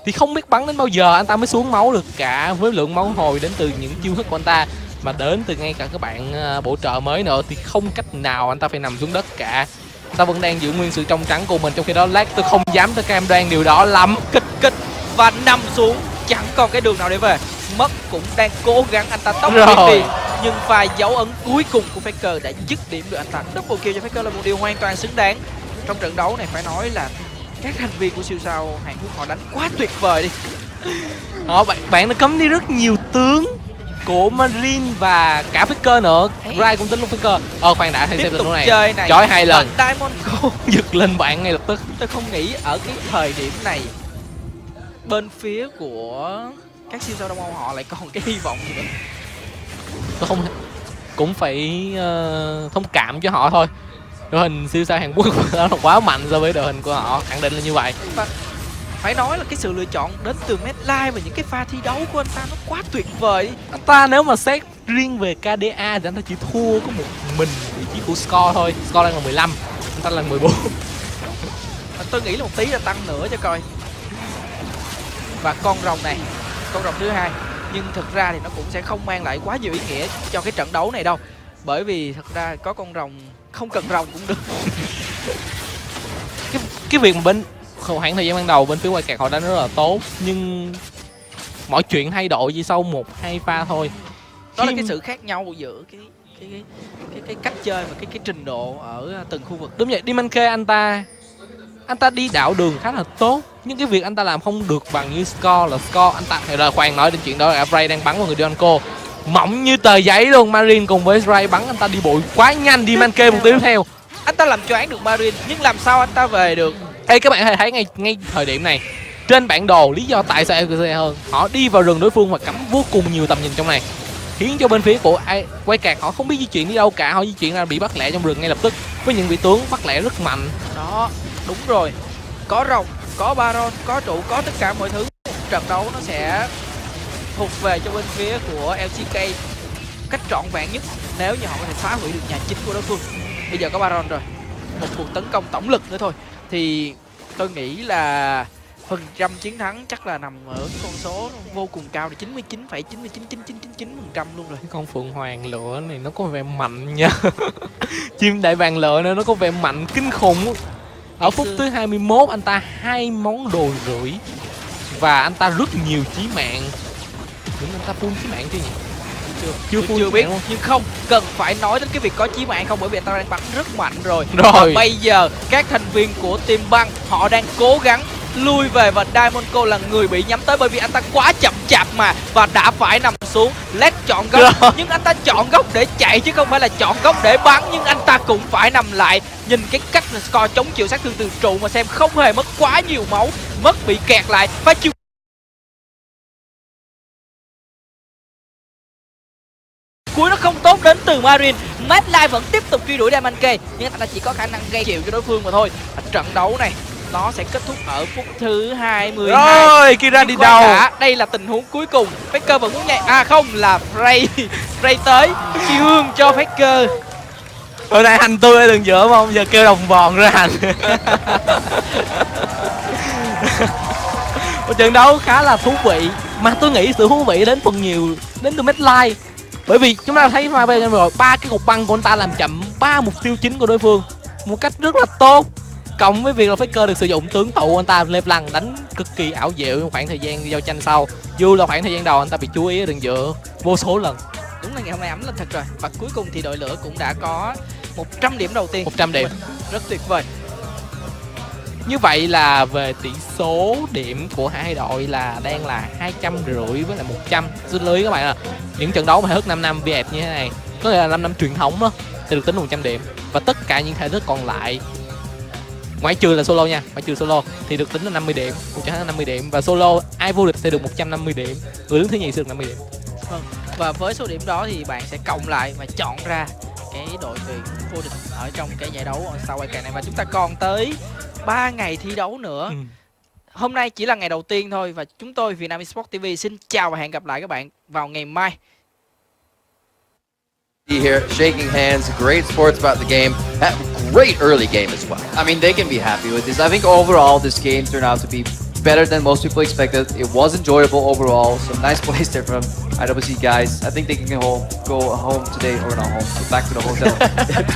thì không biết bắn đến bao giờ anh ta mới xuống máu được cả. Với lượng máu hồi đến từ những chiêu thức của anh ta mà đến từ ngay cả các bạn bổ trợ mới nữa thì không cách nào anh ta phải nằm xuống đất cả. Anh ta vẫn đang giữ nguyên sự trong trắng của mình, trong khi đó lát tôi không dám tôi cam đoan điều đó lắm. Kịch và nằm xuống, chẳng còn cái đường nào để về. Mất cũng đang cố gắng, anh ta tốc đi, nhưng pha dấu ấn cuối cùng của Faker đã dứt điểm được anh ta. Double kill cho Faker là một điều hoàn toàn xứng đáng. Trong trận đấu này phải nói là các thành viên của siêu sao Hàn Quốc họ đánh quá tuyệt vời đi. Bạn đã cấm đi rất nhiều tướng của Marine và cả Faker nữa. Rai cũng tính luôn Faker. Khoan đã, thấy xem tình huống này chói 2 lần. Diamond Co giật lên bạn ngay lập tức. Tôi không nghĩ ở cái thời điểm này bên phía của các siêu sao Đông Âu họ lại còn cái hy vọng gì nữa. Tôi không cũng phải thông cảm cho họ thôi. Đội hình siêu sao Hàn Quốc đó là quá mạnh so với đội hình của họ, khẳng định là như vậy. Và phải nói là cái sự lựa chọn đến từ Medline và những cái pha thi đấu của anh ta nó quá tuyệt vời. Anh ta nếu mà xét riêng về KDA thì anh ta chỉ thua có một mình vị trí của Score thôi. Score đang là 15, anh ta là 14. Tôi nghĩ là một tí là tăng nữa cho coi. Và con rồng này, con rồng thứ hai, nhưng thực ra thì nó cũng sẽ không mang lại quá nhiều ý nghĩa cho cái trận đấu này đâu, bởi vì thật ra có con rồng không cần rồng cũng được. cái việc mà bên khoảng thời gian ban đầu bên phía White Card họ đánh rất là tốt, nhưng mọi chuyện thay đổi chỉ sau 1-2 pha thôi. Đó là cái sự khác nhau giữa cái cách chơi và cái trình độ ở từng khu vực. Đúng vậy, Demon K anh ta đi đạo đường khá là tốt, nhưng cái việc anh ta làm không được bằng như Score là Score anh ta rồi. Khoan nói đến chuyện đó là Ray đang bắn vào người Dionco mỏng như tờ giấy luôn. Marine cùng với Ray bắn anh ta đi bộ quá nhanh, Demon K một tiếp theo. Anh ta làm choáng được Marine, nhưng làm sao anh ta về được? Ê, các bạn thấy ngay thời điểm này trên bản đồ lý do tại sao LCK hơn, họ đi vào rừng đối phương và cắm vô cùng nhiều tầm nhìn trong này, khiến cho bên phía của Quay Cạc họ không biết di chuyển đi đâu cả. Họ di chuyển ra bị bắt lẻ trong rừng ngay lập tức với những vị tướng bắt lẻ rất mạnh. Đó, đúng rồi, có rồng, có Baron, có trụ, có tất cả mọi thứ. Trận đấu nó sẽ thuộc về cho bên phía của LCK. cách trọn vẹn nhất nếu như họ có thể phá hủy được nhà chính của đối phương. Bây giờ có Baron rồi, một cuộc tấn công tổng lực nữa thôi thì tôi nghĩ là phần trăm chiến thắng chắc là nằm ở cái con số vô cùng cao, là 99,999999% luôn rồi. Con phượng hoàng lửa này nó có vẻ mạnh nha. Chim đại bàng lửa nữa nó có vẻ mạnh kinh khủng. Ở phút thứ 21 anh ta 2 món đồ rưỡi và anh ta rất nhiều chí mạng. Đúng, anh ta full chí mạng chứ nhỉ? Chưa biết luôn. Nhưng không cần phải nói đến cái việc có chí mạng không, bởi vì anh ta đang bắn rất mạnh rồi. Rồi và bây giờ các thành viên của team băng họ đang cố gắng lui về và Diamondco là người bị nhắm tới bởi vì anh ta quá chậm chạp mà, và đã phải nằm xuống. Led chọn góc nhưng anh ta chọn góc để chạy chứ không phải là chọn góc để bắn, nhưng anh ta cũng phải nằm lại. Nhìn cái cách là score chống chịu sát thương từ trụ mà xem, không hề mất quá nhiều máu, mất bị kẹt lại. Phải chịu cuối nó không tốt đến từ Marin. Madline vẫn tiếp tục truy đuổi Diamondco nhưng anh ta chỉ có khả năng gây chịu cho đối phương mà thôi. Và trận đấu này nó sẽ kết thúc ở phút thứ 22. Rồi Kira đi đâu? Đây là tình huống cuối cùng. Faker vẫn muốn nhảy. À không, là Frey tới chiêu hương cho Faker. Ở đây hành tôi ở đường giữa không? Giờ kêu đồng vòn ra hành. Một trận đấu khá là thú vị, mà tôi nghĩ sự thú vị đến phần nhiều đến từ Madline. Bởi vì chúng ta thấy Maven rồi, 3 cái cục băng của anh ta làm chậm 3 mục tiêu chính của đối phương một cách rất là tốt. Cộng với việc là Faker được sử dụng tướng tụ, anh ta lép lăng đánh cực kỳ ảo diệu trong khoảng thời gian giao tranh sau. Dù là khoảng thời gian đầu anh ta bị chú ý ở đường giữa vô số lần. Đúng là ngày hôm nay ấm lên thật rồi. Và cuối cùng thì đội lửa cũng đã có 100 điểm đầu tiên. 100 điểm. Rất tuyệt vời. Như vậy là về tỷ số điểm của hai đội là đang là 250 với lại 100. Xin lưu ý các bạn là những trận đấu mà hớt 5 năm VF như thế này, có nghĩa là 5 năm truyền thống đó, sẽ được tính 100 điểm. Và tất cả những thể thức còn lại, ngoại trừ là solo nha, ngoại trừ solo thì được tính là 50 điểm, cũng chẳng là 50 điểm. Và solo ai vô địch sẽ được 150 điểm, người đứng thứ nhì sẽ được 50 điểm. Vâng. Và với số điểm đó thì bạn sẽ cộng lại và chọn ra cái đội tuyển vô địch ở trong cái giải đấu sau quay này. Và chúng ta còn tới 3 ngày thi đấu nữa. Hôm nay chỉ là ngày đầu tiên thôi, và chúng tôi Vietnam Esports TV xin chào và hẹn gặp lại các bạn vào ngày mai. Here, shaking hands, great sports about the game, a great early game as well. I mean, they can be happy with this. I think overall this game turned out to be better than most people expected. It was enjoyable overall. Some nice plays there from IWC guys. I think they can go home today, or not home, back to the hotel.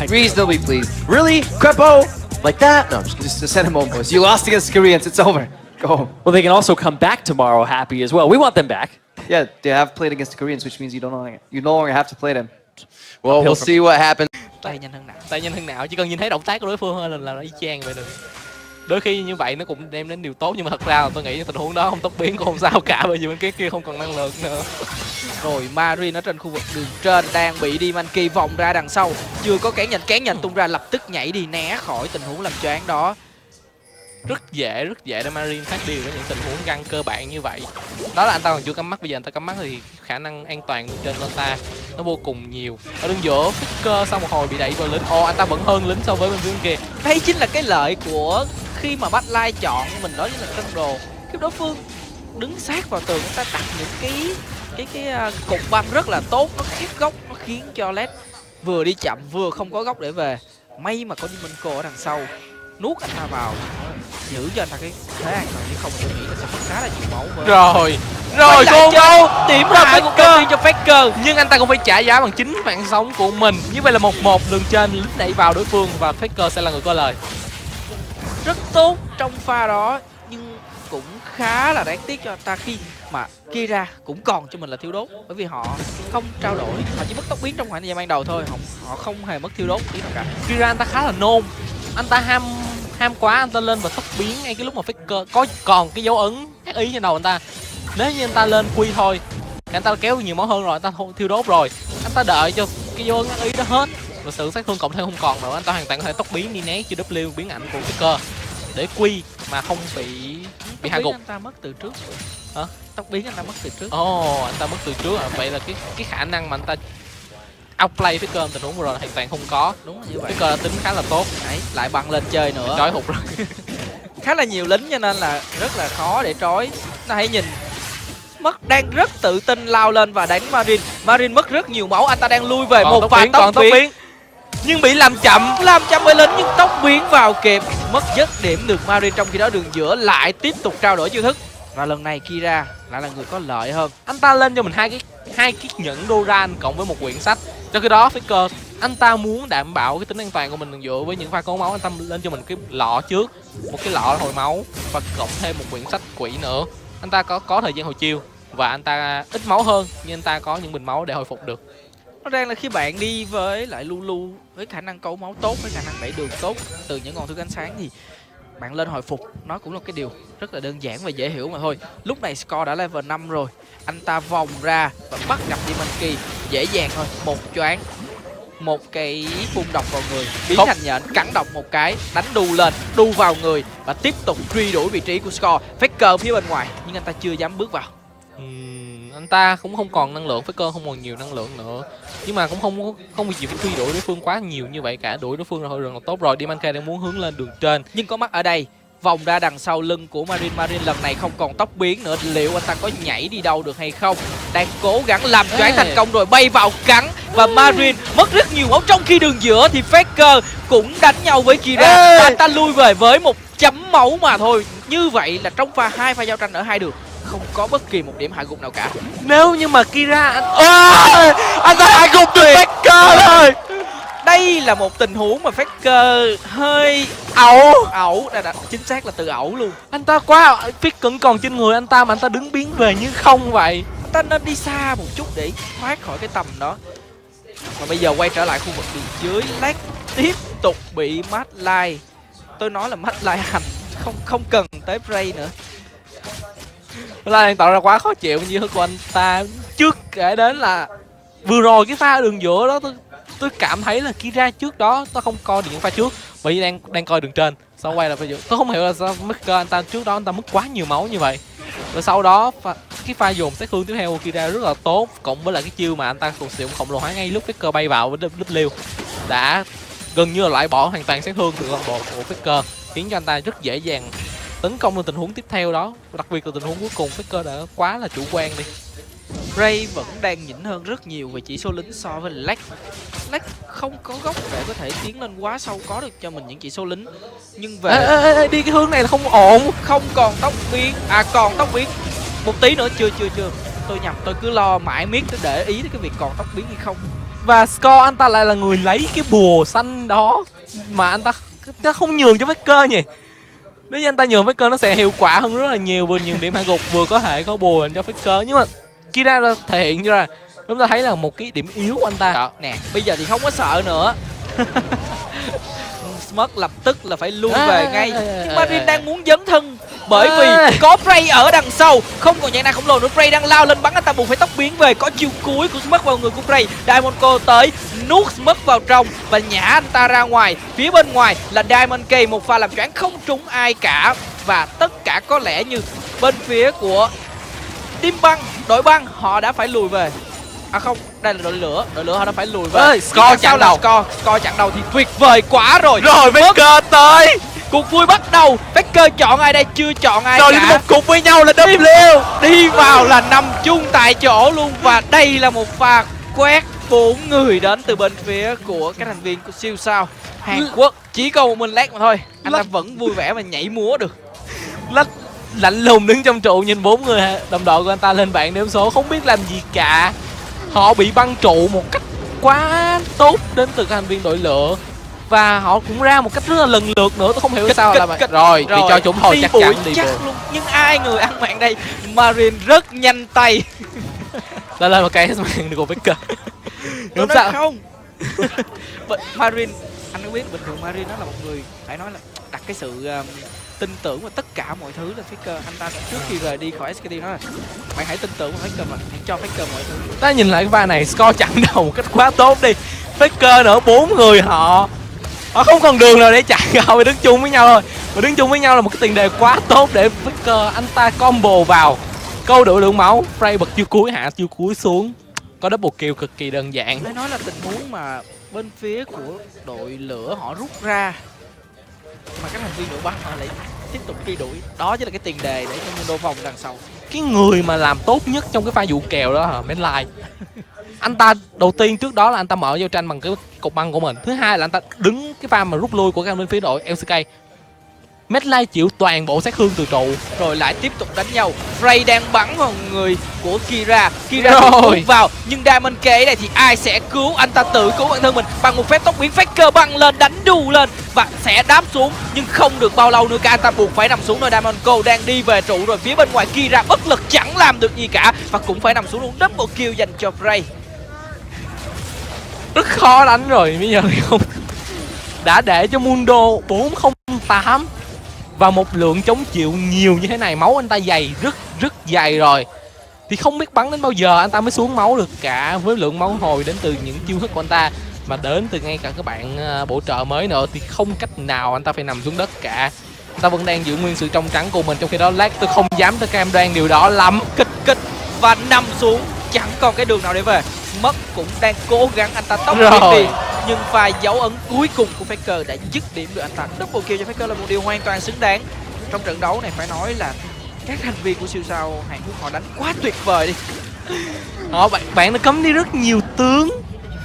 Reasonably pleased. Really? Crepo? Like that? No, I'm just kidding. Just to send him home, boys. You lost against Koreans. It's over. Go home. Well, they can also come back tomorrow happy as well. We want them back. Yeah, they have played against the Koreans, which means you no longer have to play them. Well, we'll see what happens. Tay nhanh hơn não. Tay nhanh hơn não, chỉ cần nhìn thấy động tác của đối phương thôi là nó y chang vậy được. Đôi khi như vậy nó cũng đem đến điều tốt, nhưng mà thật ra là tôi nghĩ tình huống đó không tốc biến cũng không sao cả, bởi vì bên cái kia không còn năng lượng nữa. Rồi Marin ở trên khu vực đường trên đang bị Diamondco vòng ra đằng sau, chưa có kén nhận tung ra, lập tức nhảy đi né khỏi tình huống làm choáng đó. Rất dễ để Marin phát điều với những tình huống găng cơ bản như vậy. Đó là anh ta còn chưa cắm mắt, bây giờ anh ta cắm mắt thì khả năng an toàn trên anh ta nó vô cùng nhiều. Ở đường giữa Faker sau một hồi bị đẩy vào lính, anh ta vẫn hơn lính so với bên phía kia. Đây chính là cái lợi của khi mà Madline chọn mình, đó chính là cân đồ. Khi đối phương đứng sát vào tường, người ta đặt những cái cục băng rất là tốt, nó khép góc, nó khiến cho Led vừa đi chậm vừa không có góc để về. May mà có Diamondco ở đằng sau nuốt anh ta vào, giữ cho anh ta cái thế an toàn, chứ không tôi nghĩ là sẽ mất khá là nhiều máu. Rồi cô đâu điểm lại một đầu tiên cho Faker, nhưng anh ta cũng phải trả giá bằng chính mạng sống của mình. Như vậy là 1-1, đường trên lính đẩy vào đối phương và Faker sẽ là người có lời. Rất tốt trong pha đó, nhưng cũng khá là đáng tiếc cho anh ta khi mà Kira cũng còn cho mình là thiếu đốt, bởi vì họ không trao đổi, họ chỉ mất tốc biến trong khoảng thời gian ban đầu thôi, họ không hề mất thiếu đốt tí nào cả. Kira anh ta khá là nôn, anh ta ham quá, anh ta lên và tốc biến ngay cái lúc mà Faker có còn cái dấu ấn ác ý trên đầu anh ta. Nếu như anh ta lên quy thôi thì anh ta kéo nhiều máu hơn rồi, anh ta thiêu đốt rồi, anh ta đợi cho cái dấu ấn ác ý đó hết và sự sát thương cộng thêm không còn nữa, anh ta hoàn toàn có thể tốc biến đi né chữ W biến ảnh của Faker để quy mà không bị hạ gục. Anh ta mất từ trước. Hả? Tốc biến anh ta mất từ trước. Anh ta mất từ trước à? Vậy là cái khả năng mà anh ta outplay Faker tình huống vừa rồi hoàn toàn không có. Đúng như vậy. Faker đã tính khá là tốt. Đấy, lại băng lên chơi nữa. Trói hụt rồi. Khá là nhiều lính cho nên là rất là khó để trói. Nó hãy nhìn Mất đang rất tự tin lao lên và đánh Marin. Marin mất rất nhiều máu, anh ta đang lui về. Còn Một pha tốc biến nhưng bị làm chậm. Bê lính nhưng tốc biến vào kịp. Mất dứt điểm được Marin, trong khi đó đường giữa lại tiếp tục trao đổi chiêu thức. Và lần này Kira lại là người có lợi hơn. Anh ta lên cho mình hai cái nhẫn Doran cộng với một quyển sách. Trong khi đó Faker anh ta muốn đảm bảo cái tính an toàn của mình dựa với những pha cố máu, anh ta lên cho mình cái lọ trước, một cái lọ hồi máu và cộng thêm một quyển sách quỷ nữa. Anh ta có thời gian hồi chiêu và anh ta ít máu hơn nhưng anh ta có những bình máu để hồi phục được. Nó đang là khi bạn đi với lại Lulu với khả năng cấu máu tốt, với khả năng đẩy đường tốt từ những ngọn thư ánh sáng thì bạn lên hồi phục nó cũng là cái điều rất là đơn giản và dễ hiểu mà thôi. Lúc này Score đã level 5 rồi, anh ta vòng ra và bắt gặp Demon Key dễ dàng thôi. Một choáng, một cái phun độc vào người, biến thành nhện, cắn độc một cái, đánh đu lên, đu vào người và tiếp tục truy đuổi vị trí của Score. Faker phía bên ngoài nhưng anh ta chưa dám bước vào. Anh ta cũng không còn năng lượng, Faker không còn nhiều năng lượng nữa, nhưng mà cũng không bị chịu phải truy đuổi đối phương quá nhiều như vậy cả. Đuổi đối phương là hơi rất là tốt rồi. Demon Key đang muốn hướng lên đường trên nhưng có mắt ở đây, vòng ra đằng sau lưng của Marin. Marin lần này không còn tốc biến nữa, liệu anh ta có nhảy đi đâu được hay không? Đang cố gắng làm choáng thành công rồi, bay vào cắn và Marin mất rất nhiều máu. Trong khi đường giữa thì Faker cũng đánh nhau với Kira và anh ta lui về với một chấm máu mà thôi. Như vậy là trong hai pha giao tranh ở hai đường không có bất kỳ một điểm hạ gục nào cả. Nếu như mà Kira anh ta hạ gục được Faker rồi. Đây là một tình huống mà Faker hơi ẩu, chính xác là từ ẩu luôn. Anh ta quá Faker còn trên người anh ta mà anh ta đứng biến về như không vậy. Anh ta nên đi xa một chút để thoát khỏi cái tầm đó. Và bây giờ quay trở lại khu vực đường dưới, Lách tiếp tục bị Madlight. Tôi nói là Madlight hành, không cần tới Prey nữa. Madlight đang tỏ ra quá khó chịu như của anh ta. Trước kể đến là vừa rồi cái pha đường giữa đó tôi cảm thấy là Kira trước đó tôi không coi được những pha trước, bởi vì đang coi đường trên. Sau quay là pha giữa, tôi không hiểu là sao Faker anh ta trước đó anh ta mất quá nhiều máu như vậy. Rồi sau đó cái pha dồn sát thương tiếp theo của Kira rất là tốt, cộng với lại cái chiêu mà anh ta cùng sử dụng khổng lồ hóa ngay lúc Faker bay vào với W đã gần như là loại bỏ hoàn toàn sát thương từ con bộ của Faker, khiến cho anh ta rất dễ dàng tấn công vào tình huống tiếp theo đó. Đặc biệt là tình huống cuối cùng Faker đã quá là chủ quan đi. Ray vẫn đang nhỉnh hơn rất nhiều về chỉ số lính so với Lách. Lách không có góc để có thể tiến lên quá sâu, có được cho mình những chỉ số lính. Nhưng về đi cái hướng này là không ổn. Không còn tốc biến, còn tốc biến một tí nữa, chưa. Tôi nhầm, tôi cứ lo mãi miết để ý tới cái việc còn tốc biến hay không. Và Score anh ta lại là người lấy cái bùa xanh đó mà anh ta không nhường cho Faker nhỉ. Nếu như anh ta nhường Faker nó sẽ hiệu quả hơn rất là nhiều, vừa nhường điểm hạ gục vừa có thể có bùa cho Faker. Nhưng mà Kira thể hiện ra chúng ta thấy là một cái điểm yếu của anh ta. Nè, bây giờ thì không có sợ nữa. Smoke lập tức là phải lui về ngay. Nhưng Marin đang muốn dấn thân bởi vì có Prey ở đằng sau, không còn nhãn năng khổng lồ nữa. Prey đang lao lên bắn, anh ta buộc phải tốc biến về. Có chiêu cuối của Smoke vào người của Prey. Diamond Co tới nuốt Smoke vào trong và nhả anh ta ra ngoài. Phía bên ngoài là Diamond K, một pha làm choáng không trúng ai cả. Và tất cả có lẽ như bên phía của Team Băng, đội băng họ đã phải lùi về. À không, đây là đội lửa họ đã phải lùi về. Score chặn đầu. Score chặn đầu thì tuyệt vời quá rồi. Rồi Faker tới. Cuộc vui bắt đầu. Faker chọn ai đây? Chưa chọn ai rồi cả. Rồi một cục với nhau là W. Đi vào là nằm chung tại chỗ luôn. Và đây là một pha quét 4 người đến từ bên phía của các thành viên của siêu sao Hàn Quốc. Chỉ còn một mình Lách mà thôi, anh ta vẫn vui vẻ và nhảy múa được. Lách lạnh lùng đứng trong trụ nhìn 4 người đồng đội của anh ta lên bảng điểm số không biết làm gì cả. Họ bị băng trụ một cách quá tốt đến từ các thành viên đội lửa và họ cũng ra một cách rất là lần lượt nữa. Tôi không hiểu sao là rồi bị cho chúng hồi chắc chắn đi luôn. Nhưng ai người ăn mạng đây? Marin rất nhanh tay. Lên một cái mạng được của Faker. Đúng sao không? Marin, anh có biết bình thường Marin nó là một người phải nói là đặt cái sự tin tưởng vào tất cả mọi thứ là Faker. Anh ta trước khi rời đi khỏi SKT nói là bạn hãy tin tưởng vào Faker, mà hãy cho Faker mọi thứ. Ta nhìn lại cái pha này, Score chặn đầu một cách quá tốt đi. Faker nữa 4 người họ không còn đường nào để chạy, họ phải đứng chung với nhau thôi. Và đứng chung với nhau là một cái tiền đề quá tốt để Faker anh ta combo vào câu đủ lượng máu. Frey bật chiêu cuối, hạ chiêu cuối xuống, có double kill cực kỳ đơn giản. Phải nói là tình huống mà bên phía của đội lửa họ rút ra mà các thành viên đội băng họ lại tiếp tục truy đuổi. Đó chính là cái tiền đề để cho Mundo vòng đằng sau. Cái người mà làm tốt nhất trong cái pha dụ kèo đó là Medline. Anh ta đầu tiên trước đó là anh ta mở giao tranh bằng cái cục băng của mình. Thứ hai là anh ta đứng cái pha mà rút lui của các bên phía đội LCK. Medline chịu toàn bộ sát thương từ trụ. Rồi lại tiếp tục đánh nhau. Ray đang bắn vào người của Kira. Kira Rồi. hút vào. Nhưng Diamond K này thì ai sẽ cứu? Anh ta tự cứu bản thân mình bằng một phép tốc biến Faker băng lên, đánh đù lên và sẽ đáp xuống. Nhưng không được bao lâu nữa cả, anh ta buộc phải nằm xuống rồi. Diamond Go đang đi về trụ rồi. Phía bên ngoài Kira bất lực chẳng làm được gì cả và cũng phải nằm xuống luôn. Double kill dành cho Ray. Rất khó đánh rồi, bây giờ thì không. Đã để cho Mundo 408 và một lượng chống chịu nhiều như thế này. Máu anh ta dày, rất dày rồi. Thì không biết bắn đến bao giờ anh ta mới xuống máu được cả. Với lượng máu hồi đến từ những chiêu thức của anh ta, mà đến từ ngay cả các bạn bổ trợ mới nữa, thì không cách nào anh ta phải nằm xuống đất cả. Anh ta vẫn đang giữ nguyên sự trong trắng của mình. Trong khi đó lát tôi không dám tôi cam đoan điều đó lắm. Kịch và nằm xuống, chẳng còn cái đường nào để về. Mất cũng đang cố gắng, anh ta tốc Rồi. biến đi, nhưng pha dấu ấn cuối cùng của Faker đã dứt điểm được anh ta. Double kill cho Faker là một điều hoàn toàn xứng đáng. Trong trận đấu này phải nói là các thành viên của siêu sao Hàn Quốc họ đánh quá tuyệt vời đi. Bạn đã cấm đi rất nhiều tướng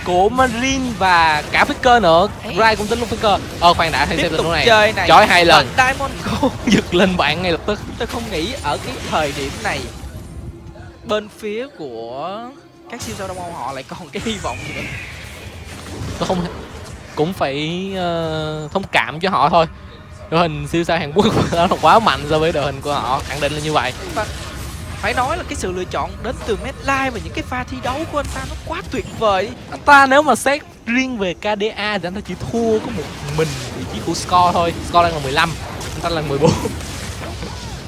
của Marine và cả Faker nữa. Rai cũng tính luôn Faker. Khoan đã, hãy Tiếp xem tình tục huống này. chơi này. Chói 2 lần. Và Diamond Go Giật lên bạn ngay lập tức. tôi không nghĩ ở cái thời điểm này bên phía của các siêu sao Đông Âu họ lại còn cái hy vọng gì nữa. Tôi không cũng phải thông cảm cho họ thôi. Đội hình siêu sao Hàn Quốc đó là quá mạnh so với đội hình của họ, khẳng định là như vậy. Và phải nói là cái sự lựa chọn đến từ Medline và những cái pha thi đấu của anh ta nó quá tuyệt vời. Anh ta nếu mà xét riêng về KDA thì anh ta chỉ thua có một mình vị trí của Score thôi. Score đang là 15, anh ta là 14.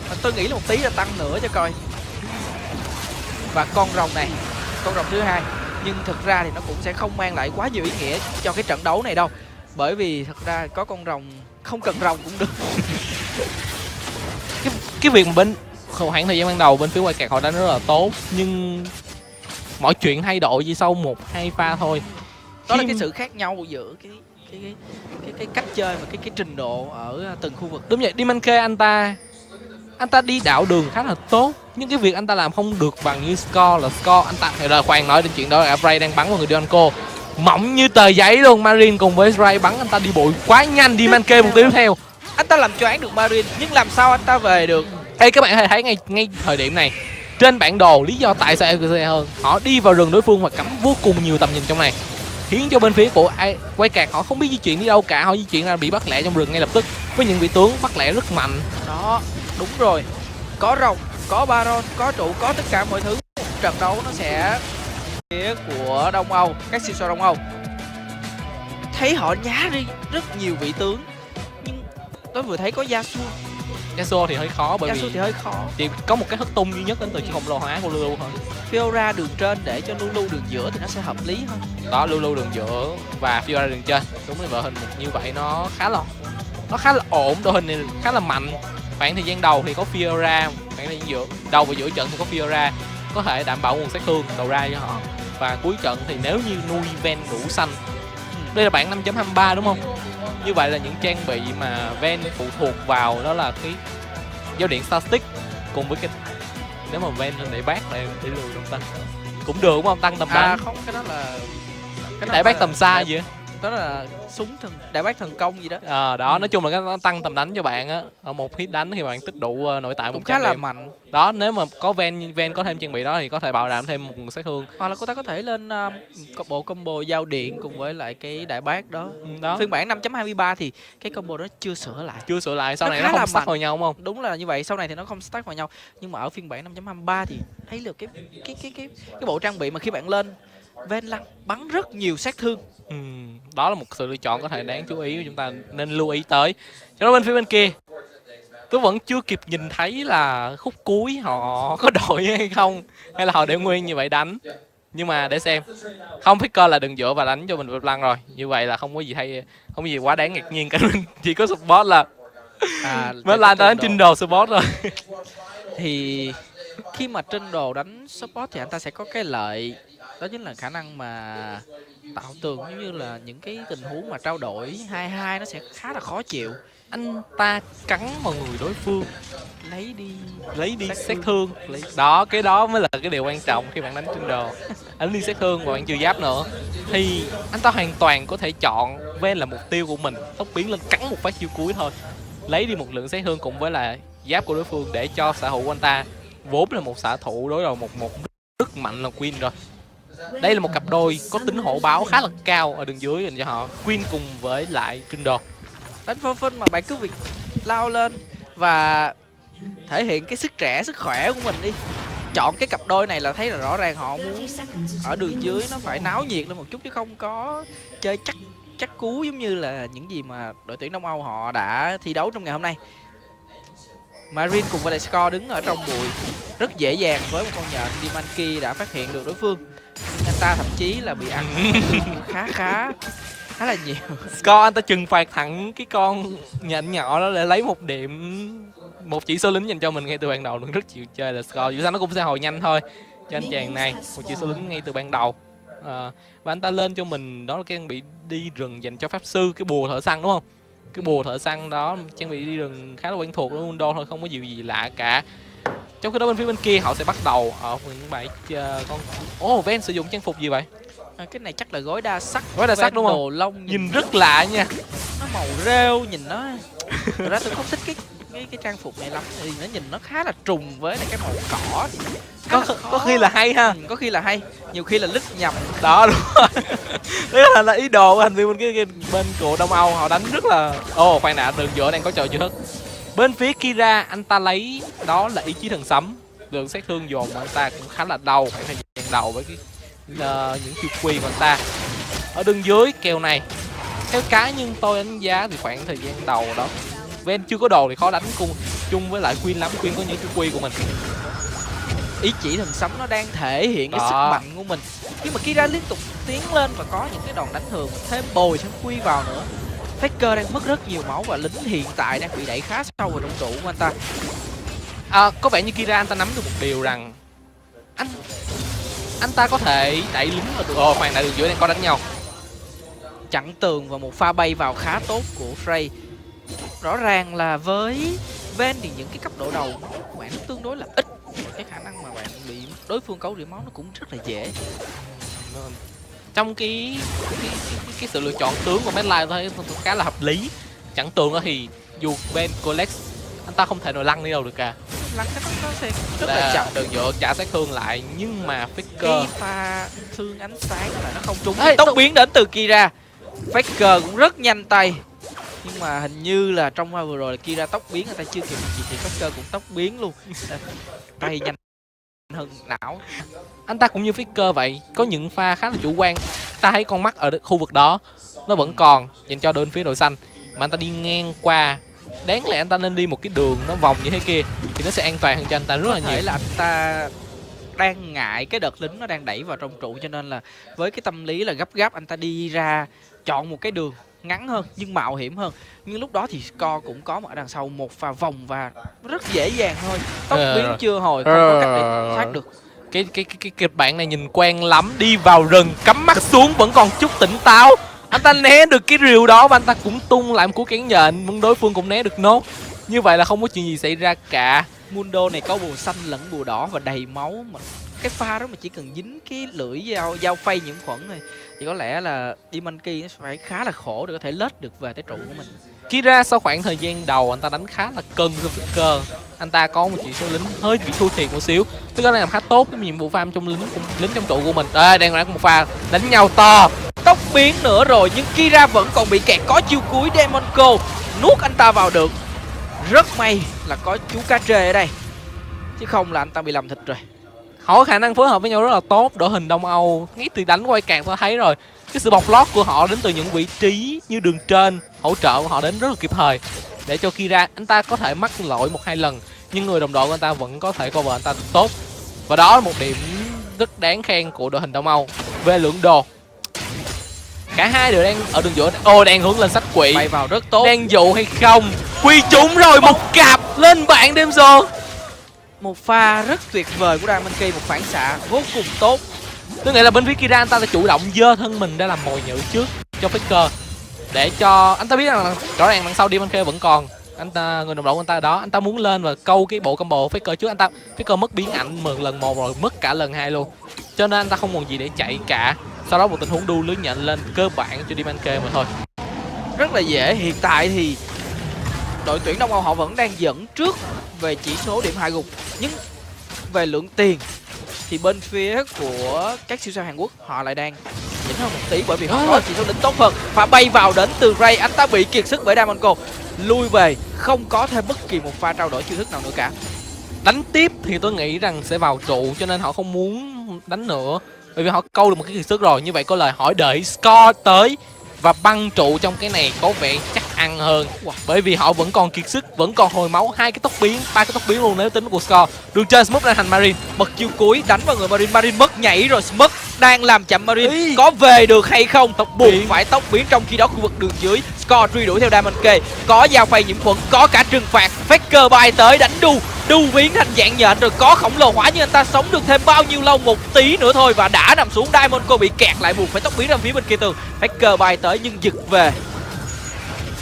Và tôi nghĩ là một tí là tăng nữa cho coi. Và con rồng này, con rồng thứ hai, nhưng thực ra thì nó cũng sẽ không mang lại quá nhiều ý nghĩa cho cái trận đấu này đâu, bởi vì thật ra có con rồng không cần rồng cũng được. Cái việc mà bên khoảng thời gian ban đầu bên phía White Card họ đánh rất là tốt, nhưng mọi chuyện thay đổi chỉ sau 1-2 pha thôi. Đó là cái sự khác nhau giữa cái cách chơi và cái trình độ ở từng khu vực. Đúng vậy, Demon K anh ta đi đạo đường khá là tốt, nhưng cái việc anh ta làm không được bằng như Score là Score anh ta rồi. Khoan nói đến chuyện đó là Ray đang bắn vào người Dionco mỏng như tờ giấy luôn. Marine cùng với Ray bắn anh ta đi bụi quá nhanh. Demon K một tiếp theo, Anh ta làm choáng được Marine, nhưng làm sao anh ta về được? Ê, các bạn có thể thấy ngay thời điểm này trên bản đồ lý do tại sao LGC hơn, họ đi vào rừng đối phương và cắm vô cùng nhiều tầm nhìn trong này, khiến cho bên phía của Quay Cạc họ không biết di chuyển đi đâu cả. Họ di chuyển ra bị bắt lẻ trong rừng ngay lập tức với những vị tướng bắt lẻ rất mạnh. Đó, đúng rồi, có rồng, có Baron, có trụ, có tất cả mọi thứ. Trận đấu nó sẽ phía của Đông Âu, các siêu sao Đông Âu thấy họ nhá đi rất nhiều vị tướng, nhưng tôi vừa thấy có Yasuo thì hơi khó, bởi Yasuo vì thì hơi khó. chỉ có một cái thất tung duy nhất đến từ chiếc khổng lồ hóa của Lulu thôi. Fiora đường trên để cho Lulu đường giữa thì nó sẽ hợp lý hơn. Đó, Lulu đường giữa và Fiora đường trên, đúng là đội hình như vậy nó khá là ổn. Đội hình này khá là mạnh. Khoảng thời gian đầu thì có Fiora, khoảng thời gian giữa đầu và giữa trận thì có Fiora có thể đảm bảo nguồn sát thương đầu ra cho họ, và cuối trận thì nếu như nuôi Ven đủ xanh. Đây là bản 5.23 đúng không? Như vậy là những trang bị mà Ven phụ thuộc vào đó là cái giao điện static cùng với cái, nếu mà Ven lên để bác để lùi đồng tăng cũng được đúng không? Tăng tầm đánh. Không, cái đó là Cái đại bác tầm xa gì á. Đó là súng đại bác thần công gì đó. Đó, nói chung là nó tăng tầm đánh cho bạn á. Ở một hit đánh thì bạn tích đủ nội tại Cũng 100 khá là điểm. mạnh. Đó, nếu mà có Ven có thêm trang bị đó thì có thể bảo đảm thêm một nguồn sát thương. Hoặc là cô ta có thể lên bộ combo giao điện cùng với lại cái đại bác đó. Đó. Phiên bản 5.23 thì cái combo đó chưa sửa lại. Sau Nó này khá nó là không stack mạnh. vào nhau đúng không? Đúng là như vậy, sau này thì nó không stack vào nhau. Nhưng mà ở phiên bản 5.23 thì thấy được cái bộ trang bị mà khi bạn lên Ven Lăng bắn rất nhiều sát thương. Đó là một sự lựa chọn có thể đáng chú ý, chúng ta nên lưu ý tới. Cho nó bên phía bên kia, tôi vẫn chưa kịp nhìn thấy là khúc cuối họ có đổi hay không, hay là họ để nguyên như vậy đánh. Nhưng mà để xem. Không, Faker là đường giữa và đánh cho mình Vượt Lăng rồi. Như vậy là không có gì quá đáng ngạc nhiên cả. Chỉ có support là mới là đánh trên đồ support rồi. Thì khi mà trên đồ đánh support thì anh ta sẽ có cái lợi, đó chính là khả năng mà tạo tường, giống như là những cái tình huống mà trao đổi 2-2 nó sẽ khá là khó chịu. anh ta cắn vào người đối phương, lấy đi sát thương. Đó, cái đó mới là cái điều quan trọng khi bạn đánh trên đồ. Anh đi sát thương và bạn trừ giáp nữa thì anh ta hoàn toàn có thể chọn Ven là mục tiêu của mình, tốc biến lên cắn một phát chiêu cuối thôi, lấy đi một lượng sát thương cùng với là giáp của đối phương để cho xạ thủ của anh ta vốn là một xạ thủ đối đầu một rất mạnh là Queen rồi. Đây là một cặp đôi có tính hổ báo khá là cao ở đường dưới dành cho họ, Queen cùng với lại Trindle. Đánh phân mà bạn cứ việc lao lên và thể hiện cái sức trẻ, sức khỏe của mình đi. Chọn cái cặp đôi này là thấy là rõ ràng họ muốn ở đường dưới nó phải náo nhiệt lên một chút, chứ không có chơi chắc cú giống như là những gì mà đội tuyển Đông Âu họ đã thi đấu trong ngày hôm nay. Marine cùng với lại Score đứng ở trong bụi rất dễ dàng với một con nhện. Dimanki đã phát hiện được đối phương, nhưng anh ta thậm chí là bị ăn khá là nhiều. Score anh ta trừng phạt thẳng cái con nhện nhỏ đó để lấy một điểm, một chỉ số lính dành cho mình ngay từ ban đầu. Rất chịu chơi là Score, dù sao nó cũng sẽ hồi nhanh thôi cho anh chàng này, một chỉ số lính ngay từ ban đầu. Và anh ta lên cho mình đó là cái trang bị đi rừng dành cho pháp sư, cái bùa thợ săn đúng không? Cái bùa thợ săn đó, trang bị đi rừng khá là quen thuộc đối với Mundo thôi, không có gì lạ cả. Trong khi đó bên phía bên kia họ sẽ bắt đầu ở những bãi con Ven sử dụng trang phục gì vậy? Cái này chắc là gối đa sắc đúng không? đồ lông nhìn rất lạ nha, nó màu rêu, nhìn nó thật ra tôi không thích cái trang phục này lắm, thì nó nhìn nó khá là trùng với lại cái màu cỏ. Có khi là hay ha, có khi là hay, nhiều khi là lít nhầm đó đúng rồi. Đấy là ý đồ của thành viên bên của Đông Âu, họ đánh rất là khoan đã, đường giữa đang có trò chưa hết. Bên phía Kira anh ta lấy đó là ý chí thần sấm, lượng sát thương dồn của anh ta cũng khá là đau khoảng thời gian đầu với những chiêu quy của anh ta. Ở đường dưới kèo này theo cá nhân tôi đánh giá thì khoảng thời gian đầu đó Ven chưa có đồ thì khó đánh cùng chung với lại Queen lắm. Queen có những chiêu quy của mình, ý chỉ thần sấm nó đang thể hiện cái sức mạnh của mình. Khi mà Kira liên tục tiến lên và có những cái đòn đánh thường, thêm bồi thêm quy vào nữa, Faker đang mất rất nhiều máu và lính hiện tại đang bị đẩy khá sâu vào trong trụ của anh ta. Có vẻ như Kira anh ta nắm được một điều rằng anh ta có thể đẩy lính vào được. Khoan đã, đường dưới đang có đánh nhau, chặn tường và một pha bay vào khá tốt của Frey. Rõ ràng là với Ven thì những cái cấp độ đầu bạn tương đối là ít, cái khả năng mà bạn bị đối phương cấu điểm máu nó cũng rất là dễ. Trong cái sự lựa chọn tướng của Medline tôi thấy khá là hợp lý. Chặn tường thì dù Ven Colex anh ta không thể nào lăn đi đâu được cả, lăn cái nó sẽ rất là chậm, đường dựa trả sát thương lại, nhưng mà Faker cái pha thương ánh sáng là nó không trúng. Tốc biến đến từ Kira, Faker cũng rất nhanh tay, nhưng mà hình như là trong pha vừa rồi là Kira tốc biến người ta chưa kịp gì thì Faker cũng tốc biến luôn. Tay nhanh hơn não. Anh ta cũng như Faker vậy, có những pha khá là chủ quan. Ta thấy con mắt ở khu vực đó nó vẫn còn dành cho bên phía đội xanh, mà anh ta đi ngang qua, đáng lẽ anh ta nên đi một cái đường nó vòng như thế kia thì nó sẽ an toàn hơn cho anh ta rất là nhiều. Là anh ta đang ngại cái đợt lính nó đang đẩy vào trong trụ, cho nên là với cái tâm lý là gấp anh ta đi ra chọn một cái đường ngắn hơn nhưng mạo hiểm hơn. Nhưng lúc đó thì Score cũng có ở đằng sau một pha vòng và rất dễ dàng thôi, tốc biến chưa hồi, không có cách để thoát được. Cái kịch bản này nhìn quen lắm, đi vào rừng cắm mắt xuống vẫn còn chút tỉnh táo, anh ta né được cái rìu đó và anh ta cũng tung lại một cú cán nhện, đối phương cũng né được nốt. Như vậy là không có chuyện gì xảy ra cả. Mundo này có bùa xanh lẫn bùa đỏ và đầy máu, mà cái pha đó mà chỉ cần dính cái lưỡi dao phay nhiễm khuẩn này thì có lẽ là Dimanki nó phải khá là khổ để có thể lết được về tới trụ của mình. Kira sau khoảng thời gian đầu anh ta đánh khá là cân cho Faker, anh ta có một chỉ số lính hơi bị thua thiệt một xíu, tức là đang làm khá tốt cái nhiệm vụ farm trong lính trong trụ của mình. Đang có một pha đánh nhau to, tốc biến nữa rồi nhưng Kira vẫn còn bị kẹt, có chiêu cuối Demonco nuốt anh ta vào được. Rất may là có chú cá trê ở đây, chứ không là anh ta bị làm thịt rồi. Họ có khả năng phối hợp với nhau rất là tốt. Đội hình Đông Âu ngay từ đánh quay càng tôi thấy rồi, cái sự bọc lót của họ đến từ những vị trí như đường trên, hỗ trợ của họ đến rất là kịp thời để cho Kira anh ta có thể mắc lỗi 1-2 lần nhưng người đồng đội của anh ta vẫn có thể cover anh ta tốt. Và đó là một điểm rất đáng khen của đội hình Đông Âu. Về lượng đồ, cả hai đều đang ở đường giữa. Đang hướng lên sách quỷ, bay vào rất tốt. Đang dụ hay không? Quy trúng rồi, một cặp lên bạn đêm rồi. Một pha rất tuyệt vời của Dimanki, một phản xạ vô cùng tốt. Tôi nghĩ là bên phía Kira anh ta đã chủ động dơ thân mình để làm mồi nhự trước cho Faker. để cho anh ta biết rằng rõ ràng đằng sau Demon K vẫn còn anh ta, người đồng đội của anh ta ở đó, anh ta muốn lên và câu cái bộ combo Faker trước. Anh ta Faker mất biến ảnh 10 lần 1 rồi, mất cả lần 2 luôn, cho nên anh ta không còn gì để chạy cả. Sau đó một tình huống đu lưới nhận lên cơ bản cho Demon K mà thôi. Rất là dễ. Hiện tại thì đội tuyển Đông Âu họ vẫn đang dẫn trước về chỉ số điểm hạ gục, nhưng về lượng tiền thì bên phía của các siêu sao Hàn Quốc họ lại đang nhỉnh hơn một tí, bởi vì họ có chỉ số đỉnh tốt hơn. Pha bay vào đến từ Ray, anh ta bị kiệt sức bởi Diamondco, lui về không có thêm bất kỳ một pha trao đổi chiêu thức nào nữa cả. Đánh tiếp thì tôi nghĩ rằng sẽ vào trụ, cho nên họ không muốn đánh nữa, bởi vì họ câu được một cái kiệt sức rồi. Như vậy có lời hỏi đợi score tới và băng trụ trong cái này có vẻ chắc ăn hơn, bởi vì họ vẫn còn kiệt sức, vẫn còn hồi máu, 2 cái tốc biến, 3 cái tốc biến luôn nếu tính của score. Đường chơi Smoke ra thành Marine, Bật chiêu cuối đánh vào người Marine, Marine mất nhảy rồi, Smoke đang làm chậm Marine, có về được hay không? Buộc phải tốc biến. Trong khi đó khu vực đường dưới, Score truy đuổi theo Diamond K, có giao phay nhiễm khuẩn, có cả trừng phạt. Faker bay tới đánh đu biến thành dạng nhện rồi, có khổng lồ hóa, nhưng anh ta sống được thêm bao nhiêu lâu? Một tí nữa thôi và đã nằm xuống. Diamondco bị kẹt lại, buộc phải tốc biến ra phía bên kia tường. Faker bay tới nhưng giật về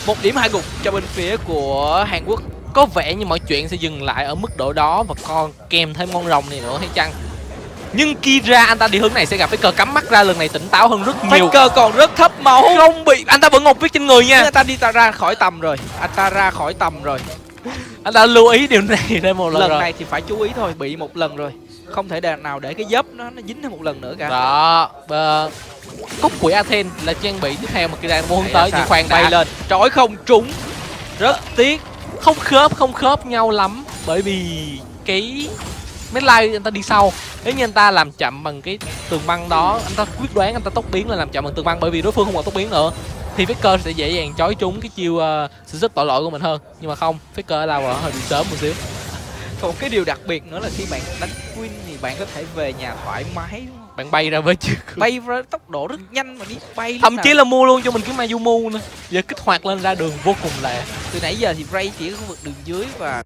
một điểm hạ gục cho bên phía của Hàn Quốc. có vẻ như mọi chuyện sẽ dừng lại ở mức độ đó và còn kèm thêm con rồng này nữa hay chăng? Nhưng Kira anh ta đi hướng này sẽ gặp Faker, cắm mắt ra, lần này tỉnh táo hơn rất nhiều. Faker còn rất thấp máu, không bị, anh ta vẫn ngột viết trên người nha. Nhưng anh ta đi ra khỏi tầm rồi, anh ta lưu ý điều này thêm một lần rồi. này thì phải chú ý thôi, bị một lần rồi, không thể nào để cái dấp nó dính thêm một lần nữa cả. Đó, cúc quỷ Athens là trang bị tiếp theo mà Kira muốn hướng tới, nhưng khoan đã, bay lên trói không trúng, rất tiếc. Không khớp nhau lắm, bởi vì cái Medline anh ta đi sau, nếu như anh ta làm chậm bằng cái tường băng đó, anh ta quyết đoán anh ta tốc biến là làm chậm bằng tường băng, bởi vì đối phương không còn tốc biến nữa thì Faker sẽ dễ dàng chói trúng cái chiêu sự rất tội lỗi của mình hơn. Nhưng mà không, Faker ở đâu rồi, hơi bị sớm một xíu. Còn cái điều đặc biệt nữa là khi bạn đánh Queen thì bạn có thể về nhà thoải mái, Bạn bay ra với chiêu, bay với tốc độ rất nhanh mà đi bay, thậm chí là mua luôn cho mình cái Mayumu nữa, giờ kích hoạt lên ra đường vô cùng lẹ. Từ nãy giờ thì Ray chỉ có khu vực đường dưới và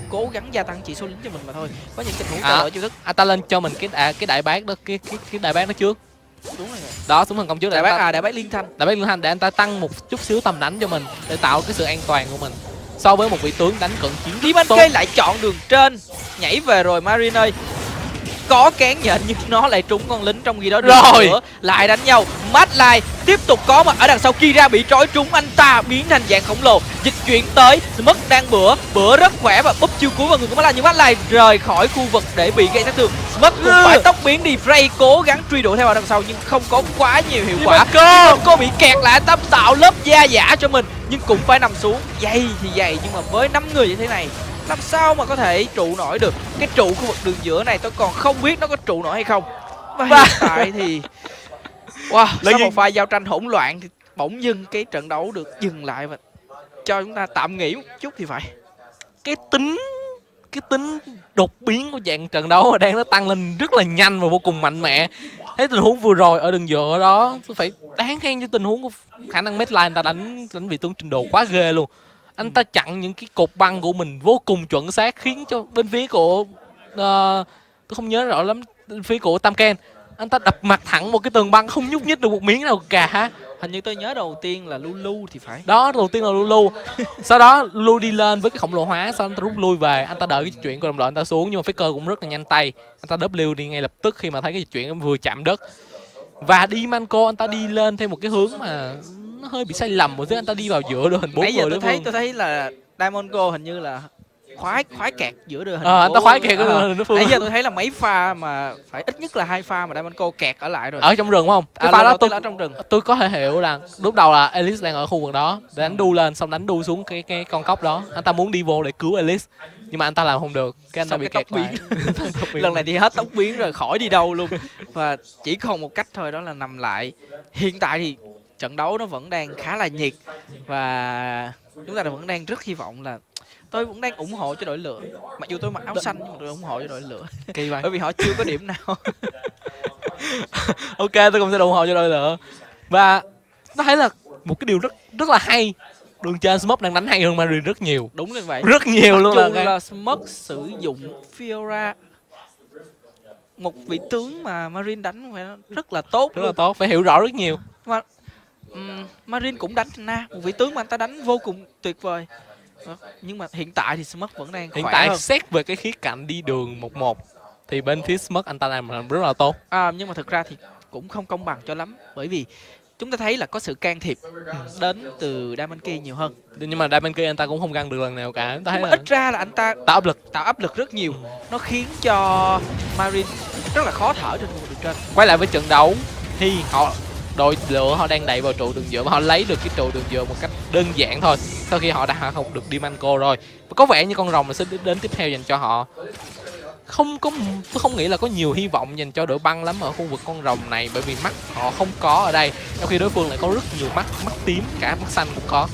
cố gắng gia tăng chỉ số lính cho mình mà thôi. Có những tình huống trao đổi chiêu thức. Ta lên cho mình cái đại bác đó, cái đại bác đó trước. Đúng rồi. Đó, xuống thần công trước. Đại bác liên thanh. Đại bác liên thanh để anh ta tăng một chút xíu tầm đánh cho mình, để tạo cái sự an toàn của mình so với một vị tướng đánh cận chiến. Demon K lại chọn đường trên, nhảy về rồi. Marine ơi, có cán nhện nhưng nó lại trúng con lính, trong khi đó rồi nữa lại đánh nhau. Madline tiếp tục có mặt ở đằng sau, Kira bị trói trúng, anh ta biến thành dạng khổng lồ, dịch chuyển tới. Smoke đang bữa rất khỏe và búp chiêu cuối vào người của Madline, nhưng Madline rời khỏi khu vực để bị gây sát thương. Smoke cũng phải tốc biến đi. Ray cố gắng truy đuổi theo ở đằng sau nhưng không có quá nhiều hiệu quả. Cô bị kẹt lại, tâm tạo lớp da giả cho mình nhưng cũng phải nằm xuống. Dày thì dày, nhưng mà với 5 người như thế này làm sao mà có thể trụ nổi được. Cái trụ khu vực đường giữa này tôi còn không biết nó có trụ nổi hay không. Và hiện tại thì sau một pha giao tranh hỗn loạn thì bỗng dưng cái trận đấu được dừng lại và cho chúng ta tạm nghỉ một chút thì phải. Cái tính đột biến của dạng trận đấu đang nó tăng lên rất là nhanh và vô cùng mạnh mẽ. Thấy tình huống vừa rồi ở đường giữa đó, tôi phải đáng khen cho tình huống của khả năng Medline, anh ta đánh vị tướng trình độ quá ghê luôn. Anh ta chặn những cái cột băng của mình vô cùng chuẩn xác, khiến cho bên phía của tôi không nhớ rõ lắm, bên phía của Tamken anh ta đập mặt thẳng một cái tường băng, không nhúc nhích được một miếng nào cả. Hình như tôi nhớ đầu tiên là Lulu thì phải. Đó, đầu tiên là Lulu. Sau đó Lulu đi lên với cái khổng lồ hóa, sau đó anh ta rút lui về, anh ta đợi cái chuyện của đồng đội anh ta xuống, nhưng mà Faker cũng rất là nhanh tay, anh ta W đi ngay lập tức khi mà thấy cái chuyện vừa chạm đất. Và Dimanco anh ta đi lên theo một cái hướng mà nó hơi bị sai lầm một thứ, anh ta đi vào giữa đội hình 4 người đối phương. Tôi thấy là Diamondco hình như là khoái kẹt giữa đội hình. Anh ta khoái kẹt ở đội hình đối phương. Nãy giờ tôi thấy là mấy pha mà phải ít nhất là 2 pha mà Diamondco kẹt ở lại rồi. Ở trong rừng không? Cái pha đó tôi ở trong rừng. Tôi có thể hiểu là lúc đầu là Elise đang ở khu vực đó để đánh đu lên, xong đánh đu xuống cái con cốc đó. Anh ta muốn đi vô để cứu Elise nhưng mà anh ta làm không được, cái anh ta bị kẹt lại. Lần này thì hết tốc biến rồi, khỏi đi đâu luôn. Và chỉ còn một cách thôi, đó là nằm lại. Hiện tại thì trận đấu nó vẫn đang khá là nhiệt và chúng ta vẫn đang rất hy vọng là, tôi vẫn đang ủng hộ cho đội lửa, mặc dù tôi mặc áo xanh nhưng mà tôi ủng hộ cho đội lửa. Kỳ vậy, bởi vì họ chưa có điểm nào. Ok, tôi cũng sẽ ủng hộ cho đội lửa. Và nó thấy là một cái điều rất là hay, đường trên Smoke đang đánh hay hơn Marine rất nhiều. Đúng là vậy, rất nhiều luôn. Là Smoke sử dụng Fiora, một vị tướng mà Marine đánh phải rất là tốt, rất là tốt, phải hiểu rõ rất nhiều. Mà Marine cũng đánh Na, một vị tướng mà anh ta đánh vô cùng tuyệt vời. Nhưng mà hiện tại thì Smoke vẫn đang Hiện khỏe tại hơn. xét về cái khía cạnh đi đường 1-1 thì bên phía Smoke anh ta làm rất là tốt. Nhưng mà thực ra thì cũng không công bằng cho lắm, bởi vì chúng ta thấy là có sự can thiệp đến từ Diamond Key nhiều hơn. Nhưng mà Diamond Key anh ta cũng không găng được lần nào cả. Anh ta thấy Nhưng mà là ít ra là anh ta tạo áp lực. rất nhiều. Nó khiến cho Marine rất là khó thở trên khu vực đường trên. Quay lại với trận đấu thì đội lửa họ đang đẩy vào trụ đường giữa và họ lấy được cái trụ đường giữa một cách đơn giản thôi. Sau khi họ đã hạ gục được Dimanco rồi, và có vẻ như con rồng là sẽ đến tiếp theo dành cho họ. Tôi không nghĩ là có nhiều hy vọng dành cho đội băng lắm ở khu vực con rồng này, bởi vì mắt họ không có ở đây, trong khi đối phương lại có rất nhiều mắt tím, cả mắt xanh cũng có.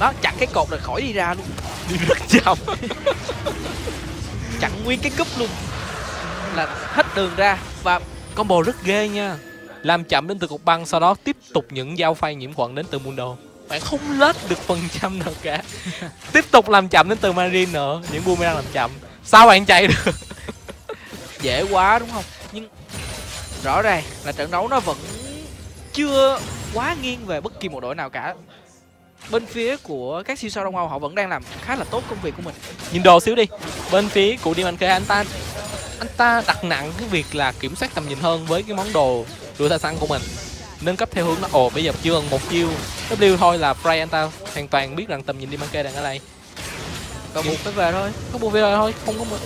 Nó chặn cái cột rồi khỏi đi ra luôn, Đi rất chậm. chặn nguyên cái cúp luôn là hết đường ra. Và Combo rất ghê nha, làm chậm đến từ cục băng, sau đó tiếp tục những giao phay nhiễm khuẩn đến từ Mundo. Bạn không lết được phần trăm nào cả. Tiếp tục làm chậm đến từ Marine nữa, những boomerang làm chậm. Sao bạn chạy được? dễ quá đúng không? Nhưng rõ ràng là trận đấu nó vẫn chưa quá nghiêng về bất kỳ một đội nào cả. Bên phía của các siêu sao Đông Âu họ vẫn đang làm khá là tốt công việc của mình. Nhìn đồ xíu đi. Bên phía của Dimanco anh ta đặt nặng cái việc là kiểm soát tầm nhìn hơn với cái món đồ đuổi tha xăng của mình, nâng cấp theo hướng nó bây giờ chưa cần một chiêu W thôi là Frey anh ta hoàn toàn biết rằng tầm nhìn Dimanco đang ở đây. Còn buộc phải về thôi. Có buộc về thôi, không có một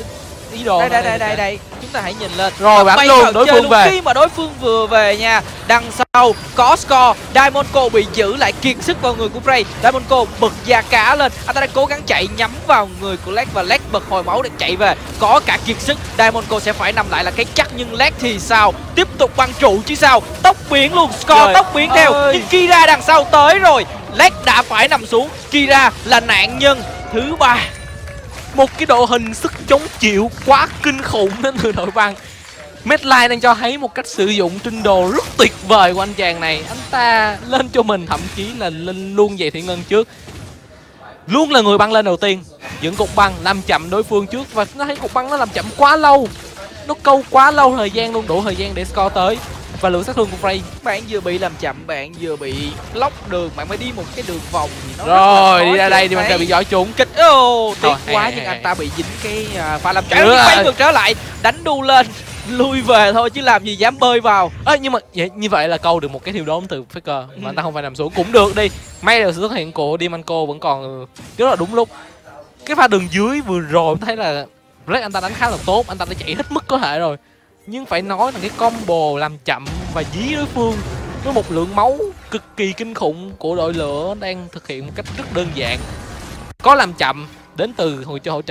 ý đồ. Đây chúng ta hãy nhìn lên rồi bắn luôn, đối phương về. Khi mà đối phương vừa về nha, đằng sau có score, Diamondco bị giữ lại kiệt sức vào người của Frey. Diamondco bật da cá lên, anh ta đang cố gắng chạy nhắm vào người của Leg và Leg bật hồi máu để chạy về, có cả kiệt sức. Diamondco sẽ phải nằm lại là cái chắc, nhưng Leg thì sao? Tiếp tục băng trụ chứ sao? Tốc biến luôn, score Trời tốc biến theo, nhưng Kira đằng sau tới rồi. Leg đã phải nằm xuống, Kira là nạn nhân thứ 3. Một cái độ hình sức chống chịu quá kinh khủng đến từ đội băng. Medline đang cho thấy một cách sử dụng trình độ rất tuyệt vời của anh chàng này. Anh ta lên cho mình, thậm chí là lên luôn giày thủy ngân trước, luôn là người băng lên đầu tiên, dẫn cục băng làm chậm đối phương trước. Và nó thấy cục băng nó làm chậm quá lâu, nó câu quá lâu thời gian luôn, đủ thời gian để score tới. Và lượng sát thương của Frey, Bạn vừa bị làm chậm, bạn vừa bị lóc đường, bạn mới đi một cái đường vòng thì nó rồi đi ra đây thì mình bị giỏi trúng kịch. Tiếc quá, nhưng anh ta bị dính cái pha làm chậm, quay ngược trở lại, đánh đu lên, lui về thôi chứ làm gì dám bơi vào. Nhưng mà như vậy là câu được một cái thiêu đốn từ Faker mà anh ta không phải nằm xuống cũng được đi. May là sự xuất hiện của Dimanco vẫn còn rất là đúng lúc. Cái pha đường dưới vừa rồi em thấy là Black anh ta đánh khá là tốt, anh ta đã chạy hết mức có thể rồi, nhưng phải nói là cái combo làm chậm và dí đối phương với một lượng máu cực kỳ kinh khủng của đội lửa đang thực hiện một cách rất đơn giản. Có làm chậm đến từ hỗ trợ